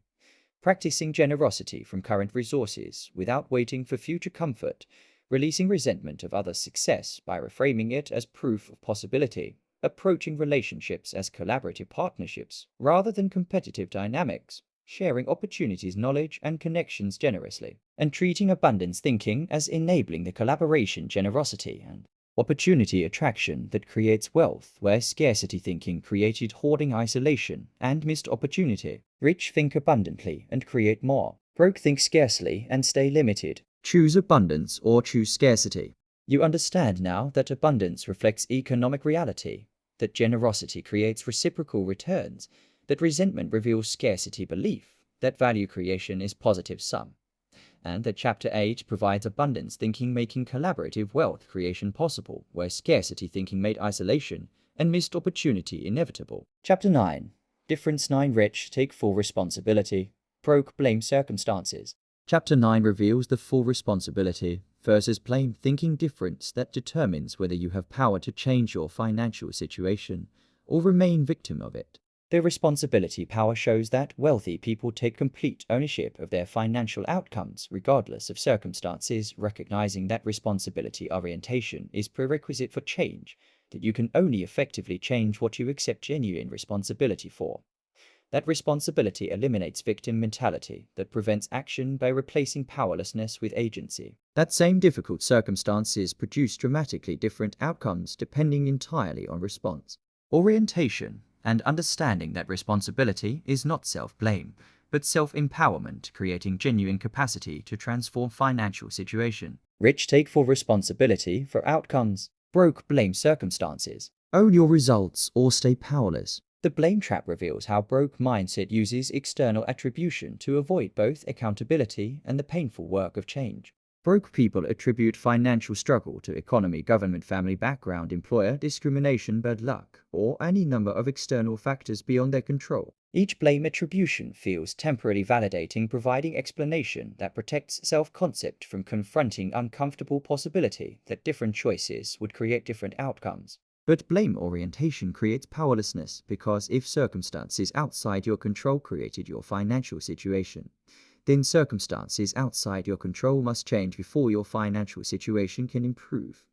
practicing generosity from current resources without waiting for future comfort, releasing resentment of others' success by reframing it as proof of possibility, approaching relationships as collaborative partnerships rather than competitive dynamics, sharing opportunities, knowledge, and connections generously, and treating abundance thinking as enabling the collaboration, generosity, and opportunity attraction that creates wealth, where scarcity thinking created hoarding, isolation, and missed opportunity. Rich think abundantly and create more. Broke think scarcely and stay limited. Choose abundance or choose scarcity. You understand now that abundance reflects economic reality, that generosity creates reciprocal returns, that resentment reveals scarcity belief, that value creation is positive sum, and that Chapter 8 provides abundance thinking making collaborative wealth creation possible, where scarcity thinking made isolation and missed opportunity inevitable. Chapter 9. Difference 9. Rich take full responsibility. Broke blame circumstances. Chapter 9 reveals the full responsibility versus blame thinking difference that determines whether you have power to change your financial situation or remain victim of it. The responsibility power shows that wealthy people take complete ownership of their financial outcomes regardless of circumstances, recognizing that responsibility orientation is prerequisite for change, that you can only effectively change what you accept genuine responsibility for. That responsibility eliminates victim mentality that prevents action by replacing powerlessness with agency. That same difficult circumstances produce dramatically different outcomes depending entirely on response. Orientation and understanding that responsibility is not self-blame, but self-empowerment, creating genuine capacity to transform financial situation. Rich take full responsibility for outcomes. Broke blame circumstances. Own your results or stay powerless. The blame trap reveals how broke mindset uses external attribution to avoid both accountability and the painful work of change. Broke people attribute financial struggle to economy, government, family background, employer, discrimination, bad luck, or any number of external factors beyond their control. Each blame attribution feels temporarily validating, providing explanation that protects self-concept from confronting uncomfortable possibility that different choices would create different outcomes. But blame orientation creates powerlessness because if circumstances outside your control created your financial situation, then circumstances outside your control must change before your financial situation can improve.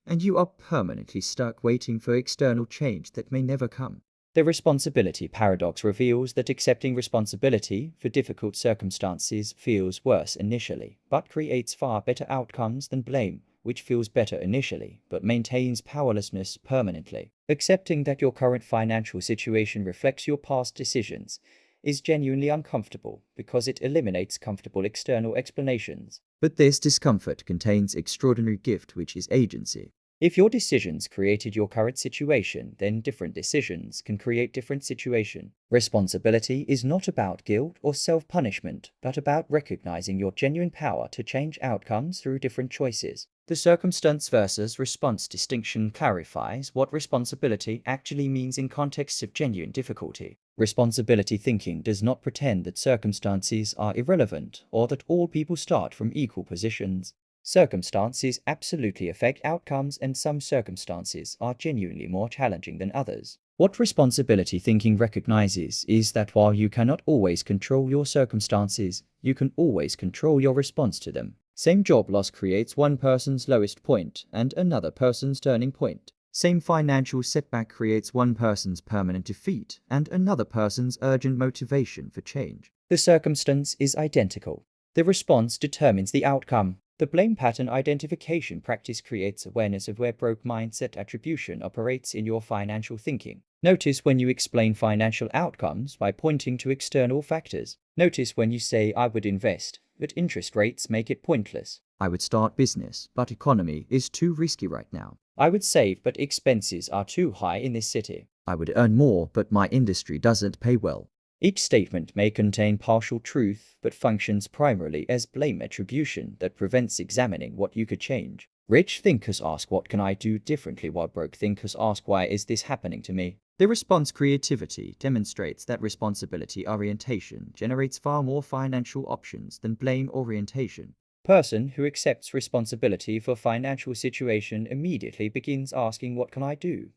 And you are permanently stuck waiting for external change that may never come. The responsibility paradox reveals that accepting responsibility for difficult circumstances feels worse initially, but creates far better outcomes than blame, which feels better initially, but maintains powerlessness permanently. Accepting that your current financial situation reflects your past decisions is genuinely uncomfortable because it eliminates comfortable external explanations. But this discomfort contains extraordinary gift, which is agency. If your decisions created your current situation, then different decisions can create different situation. Responsibility is not about guilt or self-punishment, but about recognizing your genuine power to change outcomes through different choices. The circumstance versus response distinction clarifies what responsibility actually means in contexts of genuine difficulty. Responsibility thinking does not pretend that circumstances are irrelevant or that all people start from equal positions. Circumstances absolutely affect outcomes, and some circumstances are genuinely more challenging than others. What responsibility thinking recognizes is that while you cannot always control your circumstances, you can always control your response to them. Same job loss creates one person's lowest point and another person's turning point. Same financial setback creates one person's permanent defeat and another person's urgent motivation for change. The circumstance is identical. The response determines the outcome. The blame pattern identification practice creates awareness of where broke mindset attribution operates in your financial thinking. Notice when you explain financial outcomes by pointing to external factors. Notice when you say, "I would invest, but interest rates make it pointless." "I would start business, but economy is too risky right now." "I would save, but expenses are too high in this city." "I would earn more, but my industry doesn't pay well." Each statement may contain partial truth, but functions primarily as blame attribution that prevents examining what you could change. Rich thinkers ask, "What can I do differently?" while broke thinkers ask, "Why is this happening to me?" The response creativity demonstrates that responsibility orientation generates far more financial options than blame orientation. Person who accepts responsibility for financial situation immediately begins asking, what can I do?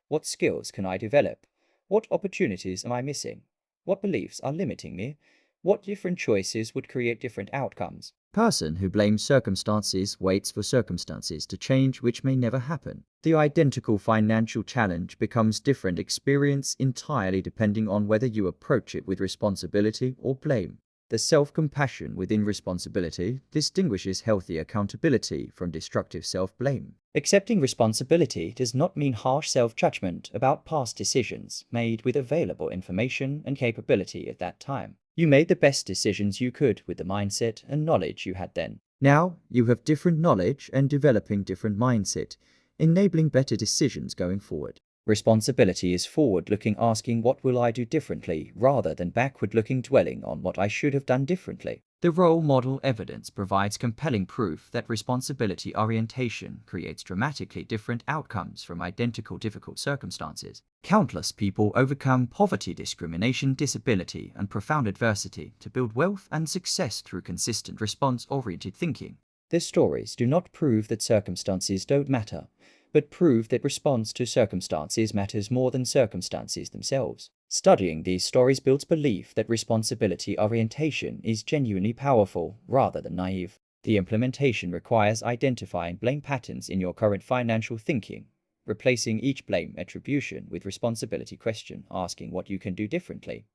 What skills can I develop? What opportunities am I missing? What beliefs are limiting me? What different choices would create different outcomes? Person who blames circumstances waits for circumstances to change, which may never happen. The identical financial challenge becomes different experience entirely depending on whether you approach it with responsibility or blame. The self-compassion within responsibility distinguishes healthy accountability from destructive self-blame. Accepting responsibility does not mean harsh self-judgment about past decisions made with available information and capability at that time. You made the best decisions you could with the mindset and knowledge you had then. Now, you have different knowledge and developing different mindset, enabling better decisions going forward. Responsibility is forward-looking, asking what will I do differently, rather than backward-looking, dwelling on what I should have done differently. The role model evidence provides compelling proof that responsibility orientation creates dramatically different outcomes from identical difficult circumstances. Countless people overcome poverty, discrimination, disability, and profound adversity to build wealth and success through consistent response-oriented thinking. These stories do not prove that circumstances don't matter, but prove that response to circumstances matters more than circumstances themselves. Studying these stories builds belief that responsibility orientation is genuinely powerful rather than naive. The implementation requires identifying blame patterns in your current financial thinking, replacing each blame attribution with responsibility question, asking what you can do differently,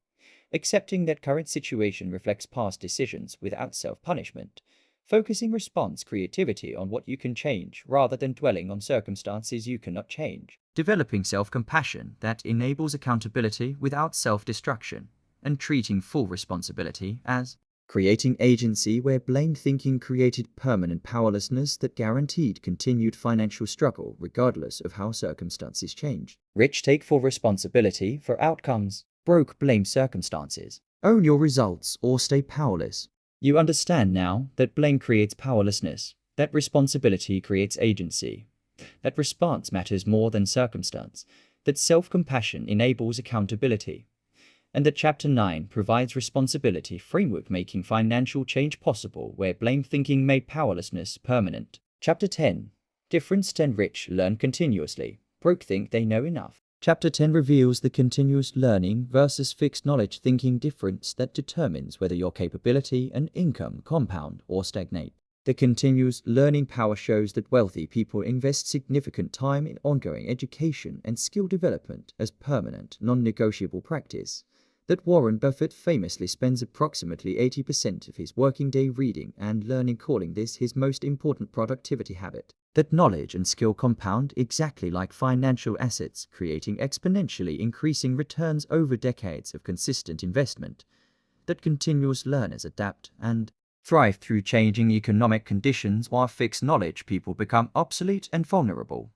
accepting that current situation reflects past decisions without self-punishment, focusing response creativity on what you can change rather than dwelling on circumstances you cannot change. Developing self-compassion that enables accountability without self-destruction, and treating full responsibility as creating agency where blame thinking created permanent powerlessness that guaranteed continued financial struggle regardless of how circumstances change. Rich take full responsibility for outcomes. Broke blame circumstances. Own your results or stay powerless. You understand now that blame creates powerlessness, that responsibility creates agency, that response matters more than circumstance, that self-compassion enables accountability, and that Chapter 9 provides responsibility framework making financial change possible where blame thinking made powerlessness permanent. Chapter 10. Difference 10 Rich learn continuously, broke think they know enough. Chapter 10 reveals the continuous learning versus fixed knowledge thinking difference that determines whether your capability and income compound or stagnate. The continuous learning power shows that wealthy people invest significant time in ongoing education and skill development as permanent, non-negotiable practice. That Warren Buffett famously spends approximately 80% of his working day reading and learning, calling this his most important productivity habit. That knowledge and skill compound exactly like financial assets, creating exponentially increasing returns over decades of consistent investment. That continuous learners adapt and thrive through changing economic conditions, while fixed knowledge people become obsolete and vulnerable.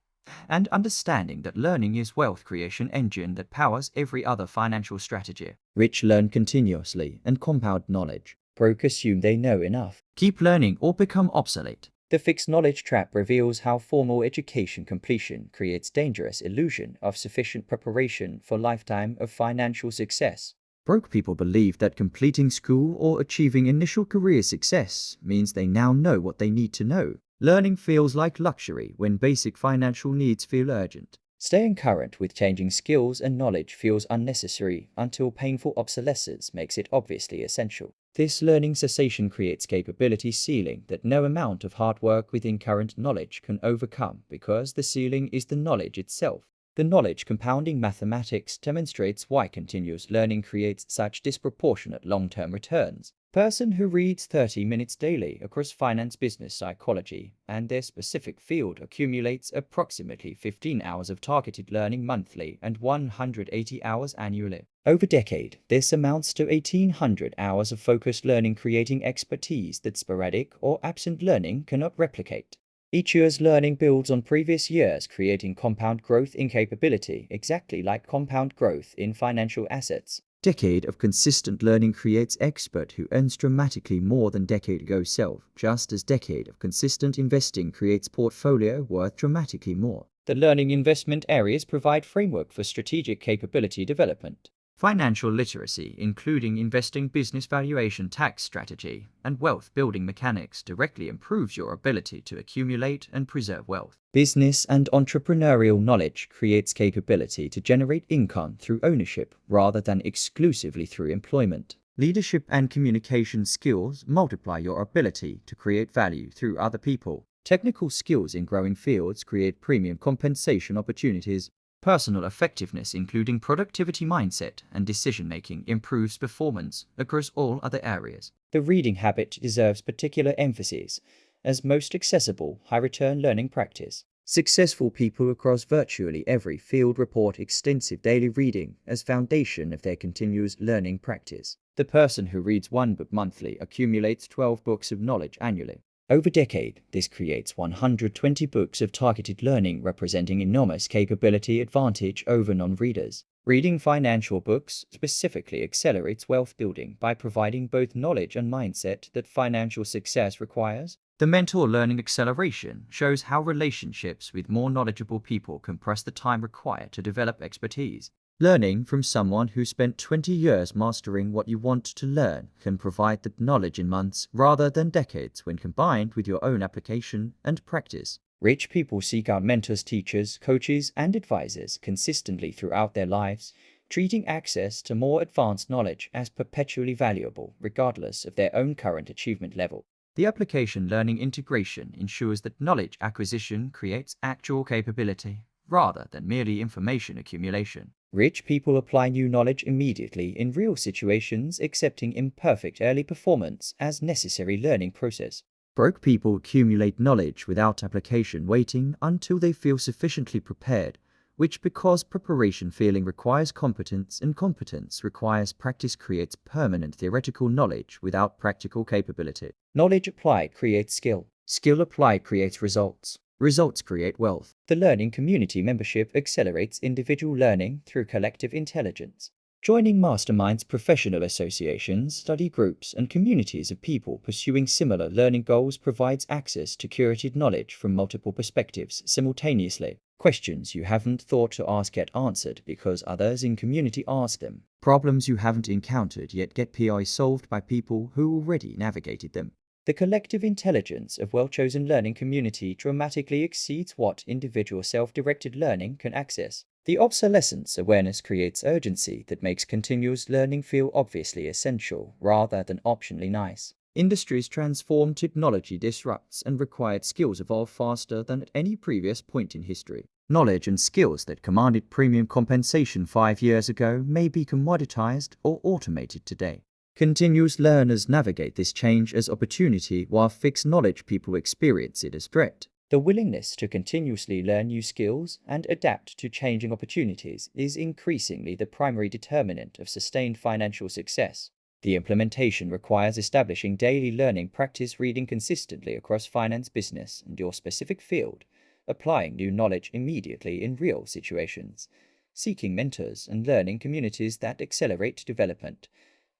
And understanding that learning is wealth creation engine that powers every other financial strategy. Rich learn continuously and compound knowledge. Broke assume they know enough. Keep learning or become obsolete. The fixed knowledge trap reveals how formal education completion creates dangerous illusion of sufficient preparation for lifetime of financial success. Broke people believe that completing school or achieving initial career success means they now know what they need to know. Learning feels like luxury when basic financial needs feel urgent. Staying current with changing skills and knowledge feels unnecessary until painful obsolescence makes it obviously essential. This learning cessation creates capability ceiling that no amount of hard work within current knowledge can overcome, because the ceiling is the knowledge itself. The knowledge compounding mathematics demonstrates why continuous learning creates such disproportionate long-term returns. Person who reads 30 minutes daily across finance, business, psychology, and their specific field accumulates approximately 15 hours of targeted learning monthly and 180 hours annually. Over a decade, this amounts to 1,800 hours of focused learning, creating expertise that sporadic or absent learning cannot replicate. Each year's learning builds on previous years, creating compound growth in capability, exactly like compound growth in financial assets. Decade of consistent learning creates expert who earns dramatically more than decade ago self, just as decade of consistent investing creates portfolio worth dramatically more. The learning investment areas provide framework for strategic capability development. Financial literacy, including investing, business valuation, tax strategy, and wealth building mechanics, directly improves your ability to accumulate and preserve wealth. Business and entrepreneurial knowledge creates capability to generate income through ownership rather than exclusively through employment. Leadership and communication skills multiply your ability to create value through other people. Technical skills in growing fields create premium compensation opportunities. Personal effectiveness, including productivity mindset and decision-making, improves performance across all other areas. The reading habit deserves particular emphasis as most accessible, high-return learning practice. Successful people across virtually every field report extensive daily reading as foundation of their continuous learning practice. The person who reads one book monthly accumulates 12 books of knowledge annually. Over a decade, this creates 120 books of targeted learning, representing enormous capability advantage over non-readers. Reading financial books specifically accelerates wealth building by providing both knowledge and mindset that financial success requires. The mentor learning acceleration shows how relationships with more knowledgeable people compress the time required to develop expertise. Learning from someone who spent 20 years mastering what you want to learn can provide the knowledge in months rather than decades when combined with your own application and practice. Rich people seek out mentors, teachers, coaches, and advisors consistently throughout their lives, treating access to more advanced knowledge as perpetually valuable regardless of their own current achievement level. The application learning integration ensures that knowledge acquisition creates actual capability rather than merely information accumulation. Rich people apply new knowledge immediately in real situations, accepting imperfect early performance as necessary learning process. Broke people accumulate knowledge without application, waiting until they feel sufficiently prepared, which, because preparation feeling requires competence and competence requires practice, creates permanent theoretical knowledge without practical capability. Knowledge applied creates skill. Skill applied creates results. Results create wealth. The learning community membership accelerates individual learning through collective intelligence. Joining masterminds, professional associations, study groups, and communities of people pursuing similar learning goals provides access to curated knowledge from multiple perspectives simultaneously. Questions you haven't thought to ask get answered because others in community ask them. Problems you haven't encountered yet get PI solved by people who already navigated them. The collective intelligence of well-chosen learning community dramatically exceeds what individual self-directed learning can access. The obsolescence awareness creates urgency that makes continuous learning feel obviously essential rather than optionally nice. Industries transform, technology disrupts, and required skills evolve faster than at any previous point in history. Knowledge and skills that commanded premium compensation 5 years ago may be commoditized or automated today. Continuous learners navigate this change as opportunity, while fixed knowledge people experience it as threat. The willingness to continuously learn new skills and adapt to changing opportunities is increasingly the primary determinant of sustained financial success. The implementation requires establishing daily learning practice, reading consistently across finance, business, and your specific field, applying new knowledge immediately in real situations, seeking mentors and learning communities that accelerate development,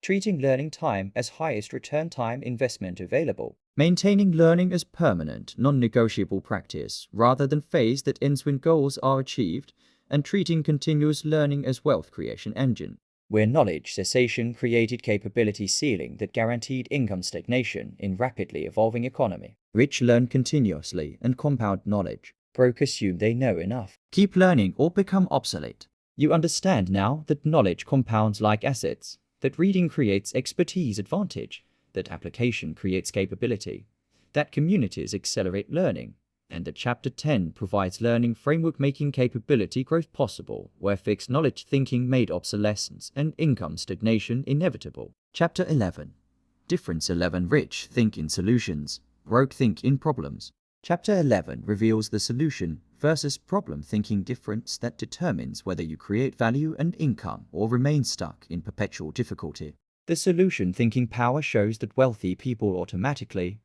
treating learning time as highest return time investment available, maintaining learning as permanent, non-negotiable practice rather than phase that ends when goals are achieved, and treating continuous learning as wealth creation engine, where knowledge cessation created capability ceiling that guaranteed income stagnation in rapidly evolving economy. Rich learn continuously and compound knowledge. Broke assume they know enough. Keep learning or become obsolete. You understand now that knowledge compounds like assets, that reading creates expertise advantage, that application creates capability, that communities accelerate learning, and that Chapter 10 provides learning framework making capability growth possible, where fixed knowledge thinking made obsolescence and income stagnation inevitable. Chapter 11. Difference 11. Rich think in solutions, broke think in problems. Chapter 11 reveals the solution versus problem thinking difference that determines whether you create value and income or remain stuck in perpetual difficulty. The solution thinking power shows that wealthy people automatically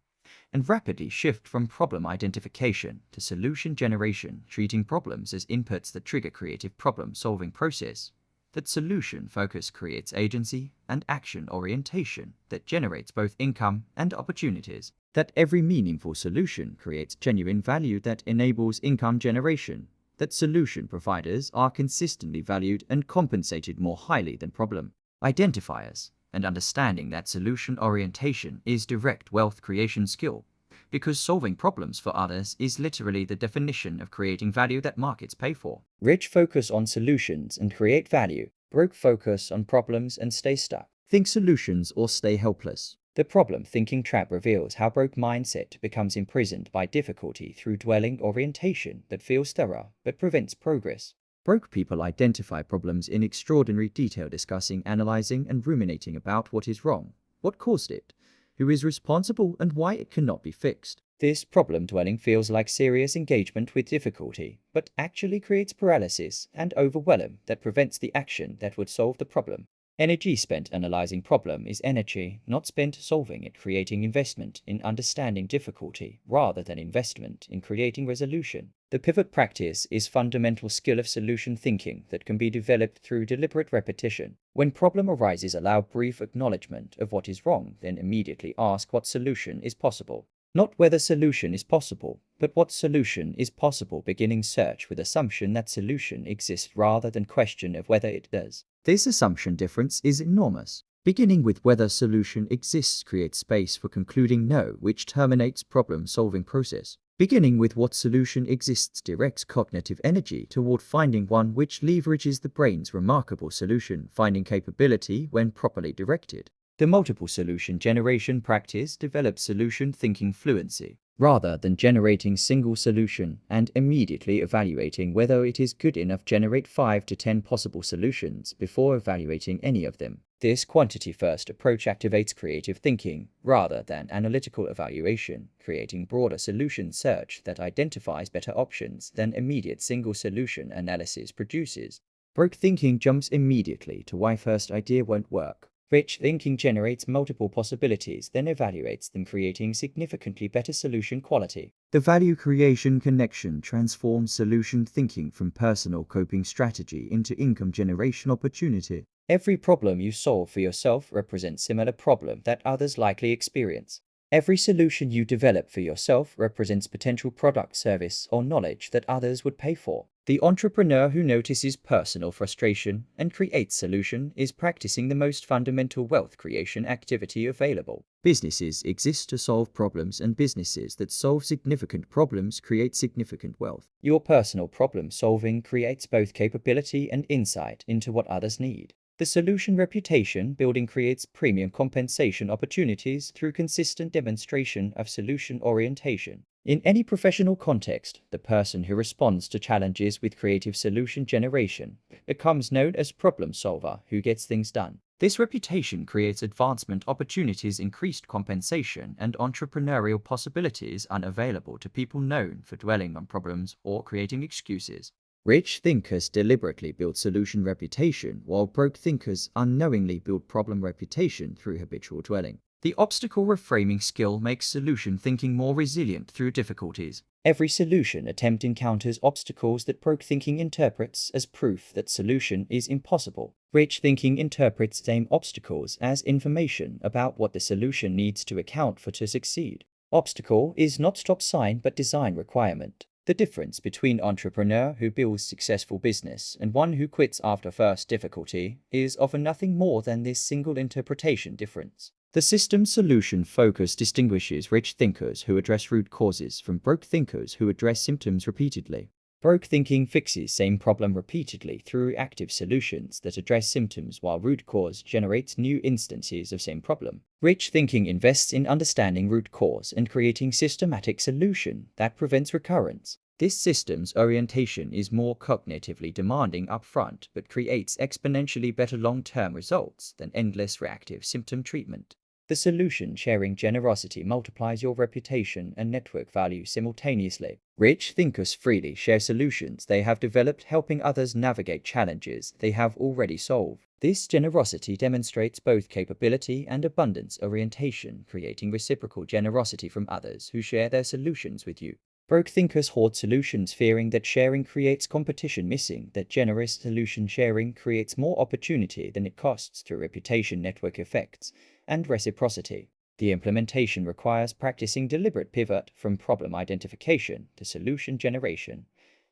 and rapidly shift from problem identification to solution generation, treating problems as inputs that trigger creative problem-solving process. That solution focus creates agency and action orientation that generates both income and opportunities. That every meaningful solution creates genuine value that enables income generation. that solution providers are consistently valued and compensated more highly than problem identifiers, and understanding that solution orientation is direct wealth creation skill, because solving problems for others is literally the definition of creating value that markets pay for. Rich focus on solutions and create value. Broke focus on problems and stay stuck. Think solutions or stay helpless. The problem thinking trap reveals how broke mindset becomes imprisoned by difficulty through dwelling orientation that feels thorough but prevents progress. Broke people identify problems in extraordinary detail, discussing, analyzing, and ruminating about what is wrong, what caused it, who is responsible, and why it cannot be fixed. This problem dwelling feels like serious engagement with difficulty, but actually creates paralysis and overwhelm that prevents the action that would solve the problem. Energy spent analyzing problem is energy not spent solving it, creating investment in understanding difficulty rather than investment in creating resolution. The pivot practice is fundamental skill of solution thinking that can be developed through deliberate repetition. When problem arises, allow brief acknowledgement of what is wrong, then immediately ask what solution is possible. Not whether solution is possible, but what solution is possible, beginning search with assumption that solution exists rather than question of whether it does. This assumption difference is enormous. Beginning with whether solution exists creates space for concluding no, which terminates problem-solving process. Beginning with what solution exists directs cognitive energy toward finding one, which leverages the brain's remarkable solution finding capability when properly directed. The multiple solution generation practice develops solution thinking fluency. Rather than generating single solution and immediately evaluating whether it is good enough, generate 5 to 10 possible solutions before evaluating any of them. This quantity-first approach activates creative thinking rather than analytical evaluation, creating broader solution search that identifies better options than immediate single solution analysis produces. Broke thinking jumps immediately to why first idea won't work. Rich thinking generates multiple possibilities, then evaluates them, creating significantly better solution quality. The value creation connection transforms solution thinking from personal coping strategy into income generation opportunity. Every problem you solve for yourself represents similar problem that others likely experience. Every solution you develop for yourself represents potential product, service, or knowledge that others would pay for. The entrepreneur who notices personal frustration and creates solution is practicing the most fundamental wealth creation activity available. Businesses exist to solve problems, and businesses that solve significant problems create significant wealth. Your personal problem solving creates both capability and insight into what others need. The solution reputation building creates premium compensation opportunities through consistent demonstration of solution orientation. In any professional context, the person who responds to challenges with creative solution generation becomes known as problem solver who gets things done. This reputation creates advancement opportunities, increased compensation, and entrepreneurial possibilities unavailable to people known for dwelling on problems or creating excuses. Rich thinkers deliberately build solution reputation, while broke thinkers unknowingly build problem reputation through habitual dwelling. The obstacle reframing skill makes solution thinking more resilient through difficulties. Every solution attempt encounters obstacles that broke thinking interprets as proof that solution is impossible. Rich thinking interprets same obstacles as information about what the solution needs to account for to succeed. Obstacle is not stop sign but design requirement. The difference between entrepreneur who builds successful business and one who quits after first difficulty is often nothing more than this single interpretation difference. The system solution focus distinguishes rich thinkers who address root causes from broke thinkers who address symptoms repeatedly. Broke thinking fixes same problem repeatedly through active solutions that address symptoms, while root cause generates new instances of same problem. Rich thinking invests in understanding root cause and creating systematic solution that prevents recurrence. This systems orientation is more cognitively demanding upfront but creates exponentially better long-term results than endless reactive symptom treatment. The solution sharing generosity multiplies your reputation and network value simultaneously. Rich thinkers freely share solutions they have developed, helping others navigate challenges they have already solved. This generosity demonstrates both capability and abundance orientation, creating reciprocal generosity from others who share their solutions with you. Broke thinkers hoard solutions, fearing that sharing creates competition, missing that generous solution sharing creates more opportunity than it costs through reputation, network effects, and reciprocity. The implementation requires practicing deliberate pivot from problem identification to solution generation,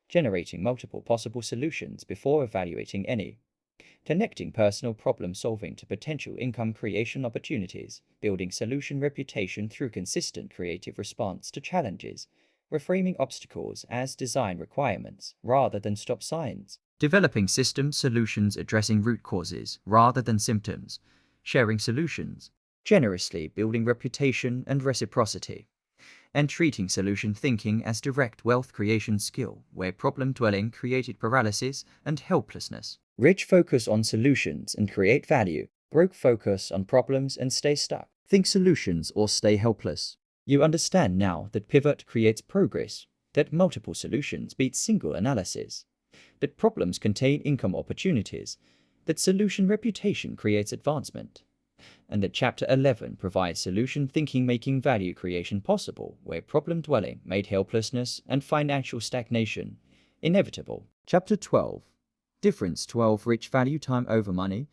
generating multiple possible solutions before evaluating any, connecting personal problem solving to potential income creation opportunities, building solution reputation through consistent creative response to challenges, reframing obstacles as design requirements rather than stop signs, developing system solutions addressing root causes rather than symptoms, sharing solutions, generously building reputation and reciprocity, and treating solution thinking as direct wealth creation skill where problem dwelling created paralysis and helplessness. Rich focus on solutions and create value. Broke focus on problems and stay stuck. Think solutions or stay helpless. You understand now that pivot creates progress, that multiple solutions beat single analysis, that problems contain income opportunities, that solution reputation creates advancement, and that Chapter 11 provides solution thinking making value creation possible where problem dwelling made helplessness and financial stagnation inevitable. Chapter 12. Difference 12 Rich value time over money,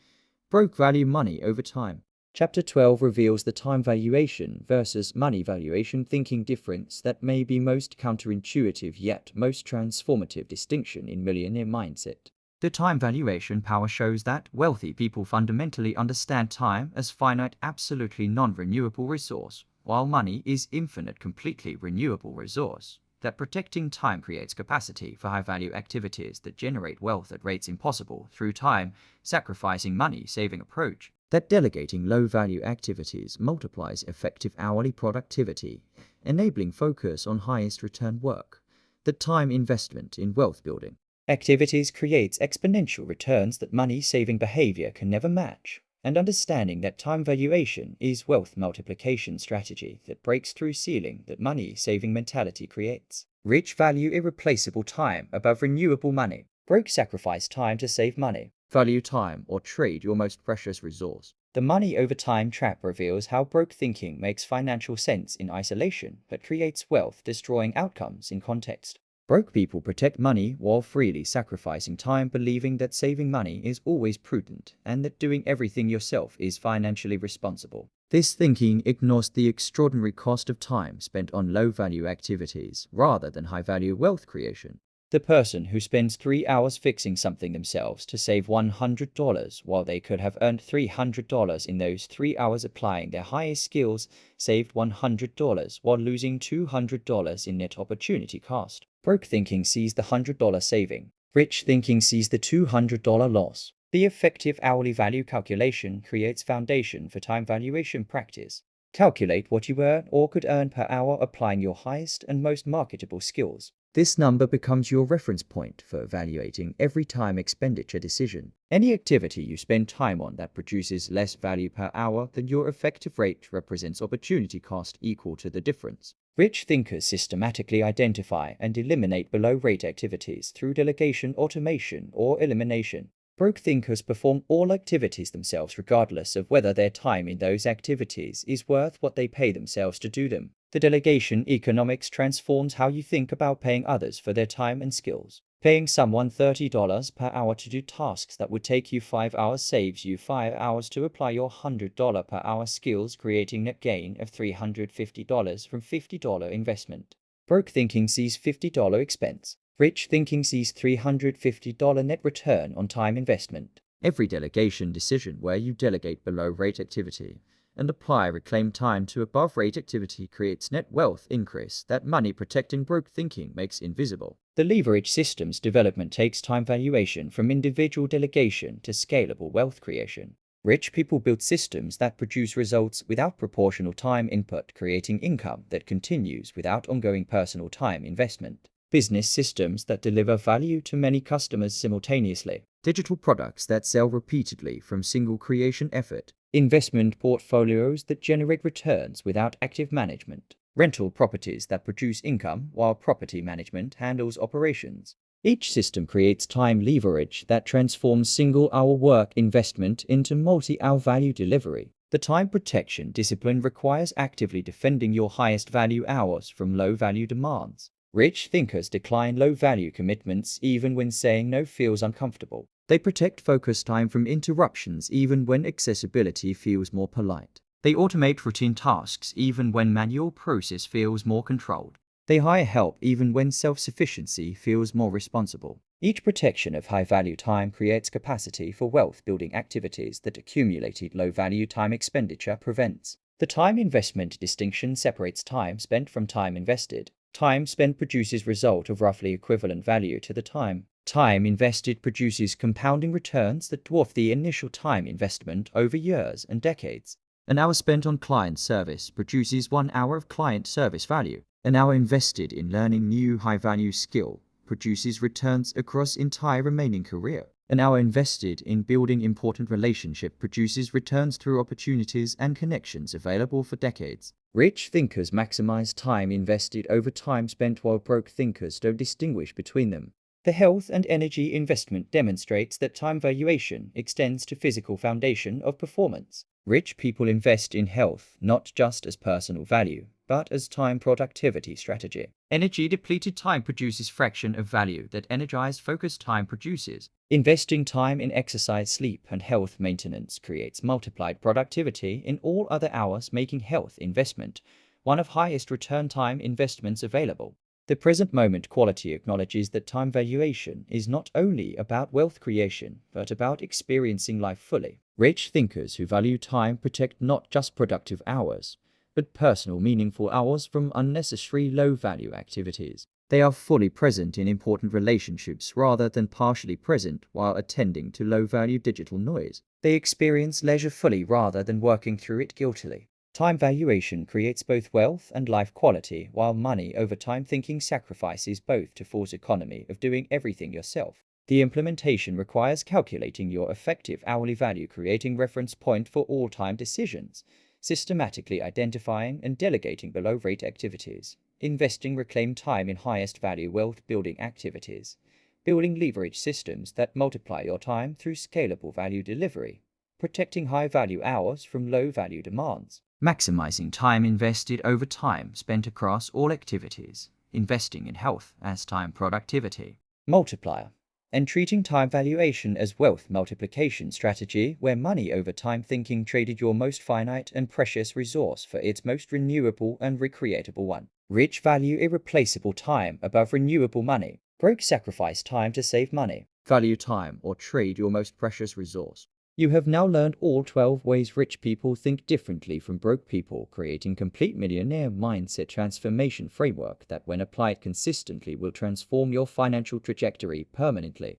broke value money over time. Chapter 12 reveals the time valuation versus money valuation thinking difference that may be most counterintuitive yet most transformative distinction in millionaire mindset. The time valuation power shows that wealthy people fundamentally understand time as finite, absolutely non-renewable resource, while money is infinite, completely renewable resource. That protecting time creates capacity for high-value activities that generate wealth at rates impossible through time, sacrificing money-saving approach. That delegating low-value activities multiplies effective hourly productivity, enabling focus on highest return work. The time investment in wealth building activities creates exponential returns that money-saving behavior can never match, and understanding that time valuation is wealth multiplication strategy that breaks through ceiling that money-saving mentality creates. Rich value irreplaceable time above renewable money. Broke sacrifice time to save money. Value time or trade your most precious resource. The money over time trap reveals how broke thinking makes financial sense in isolation but creates wealth destroying outcomes in context. Broke people protect money while freely sacrificing time, believing that saving money is always prudent and that doing everything yourself is financially responsible. This thinking ignores the extraordinary cost of time spent on low-value activities rather than high-value wealth creation. The person who spends 3 hours fixing something themselves to save $100 while they could have earned $300 in those 3 hours applying their highest skills saved $100 while losing $200 in net opportunity cost. Broke thinking sees the $100 saving. Rich thinking sees the $200 loss. The effective hourly value calculation creates foundation for time valuation practice. Calculate what you earn or could earn per hour applying your highest and most marketable skills. This number becomes your reference point for evaluating every time expenditure decision. Any activity you spend time on that produces less value per hour than your effective rate represents opportunity cost equal to the difference. Rich thinkers systematically identify and eliminate below-rate activities through delegation, automation, or elimination. Broke thinkers perform all activities themselves regardless of whether their time in those activities is worth what they pay themselves to do them. The delegation economics transforms how you think about paying others for their time and skills. Paying someone $30 per hour to do tasks that would take you 5 hours saves you 5 hours to apply your $100 per hour skills, creating net gain of $350 from $50 investment. Broke thinking sees $50 expense. Rich thinking sees $350 net return on time investment. Every delegation decision where you delegate below-rate activity and apply reclaimed time to above-rate activity creates net wealth increase that money protecting broke thinking makes invisible. The leverage systems development takes time valuation from individual delegation to scalable wealth creation. Rich people build systems that produce results without proportional time input, creating income that continues without ongoing personal time investment. Business systems that deliver value to many customers simultaneously. Digital products that sell repeatedly from single creation effort. Investment portfolios that generate returns without active management. Rental properties that produce income while property management handles operations. Each system creates time leverage that transforms single-hour work investment into multi-hour value delivery. The time protection discipline requires actively defending your highest value hours from low-value demands. Rich thinkers decline low-value commitments even when saying no feels uncomfortable. They protect focus time from interruptions even when accessibility feels more polite. They automate routine tasks even when manual process feels more controlled. They hire help even when self-sufficiency feels more responsible. Each protection of high-value time creates capacity for wealth-building activities that accumulated low-value time expenditure prevents. The time investment distinction separates time spent from time invested. Time spent produces result of roughly equivalent value to the time. Time invested produces compounding returns that dwarf the initial time investment over years and decades. An hour spent on client service produces 1 hour of client service value. An hour invested in learning new high-value skill produces returns across entire remaining career. An hour invested in building important relationship produces returns through opportunities and connections available for decades. Rich thinkers maximize time invested over time spent, while broke thinkers don't distinguish between them. The health and energy investment demonstrates that time valuation extends to physical foundation of performance. Rich people invest in health not just as personal value, but as time productivity strategy. Energy-depleted time produces fraction of value that energized focused time produces. Investing time in exercise, sleep, and health maintenance creates multiplied productivity in all other hours, making health investment one of highest return time investments available. The present moment quality acknowledges that time valuation is not only about wealth creation, but about experiencing life fully. Rich thinkers who value time protect not just productive hours, but personal, meaningful hours from unnecessary low-value activities. They are fully present in important relationships rather than partially present while attending to low-value digital noise. They experience leisure fully rather than working through it guiltily. Time valuation creates both wealth and life quality, while money over time thinking sacrifices both to force economy of doing everything yourself. The implementation requires calculating your effective hourly value, creating reference point for all time decisions, systematically identifying and delegating below-rate activities, investing reclaimed time in highest value wealth-building activities, building leverage systems that multiply your time through scalable value delivery, protecting high-value hours from low-value demands, maximizing time invested over time spent across all activities, investing in health as time productivity multiplier, and treating time valuation as wealth multiplication strategy, where money over time thinking traded your most finite and precious resource for its most renewable and recreatable one. Rich value irreplaceable time above renewable money. Broke sacrifice time to save money. Value time or trade your most precious resource. You have now learned all 12 ways rich people think differently from broke people, creating complete millionaire mindset transformation framework that, when applied consistently, will transform your financial trajectory permanently.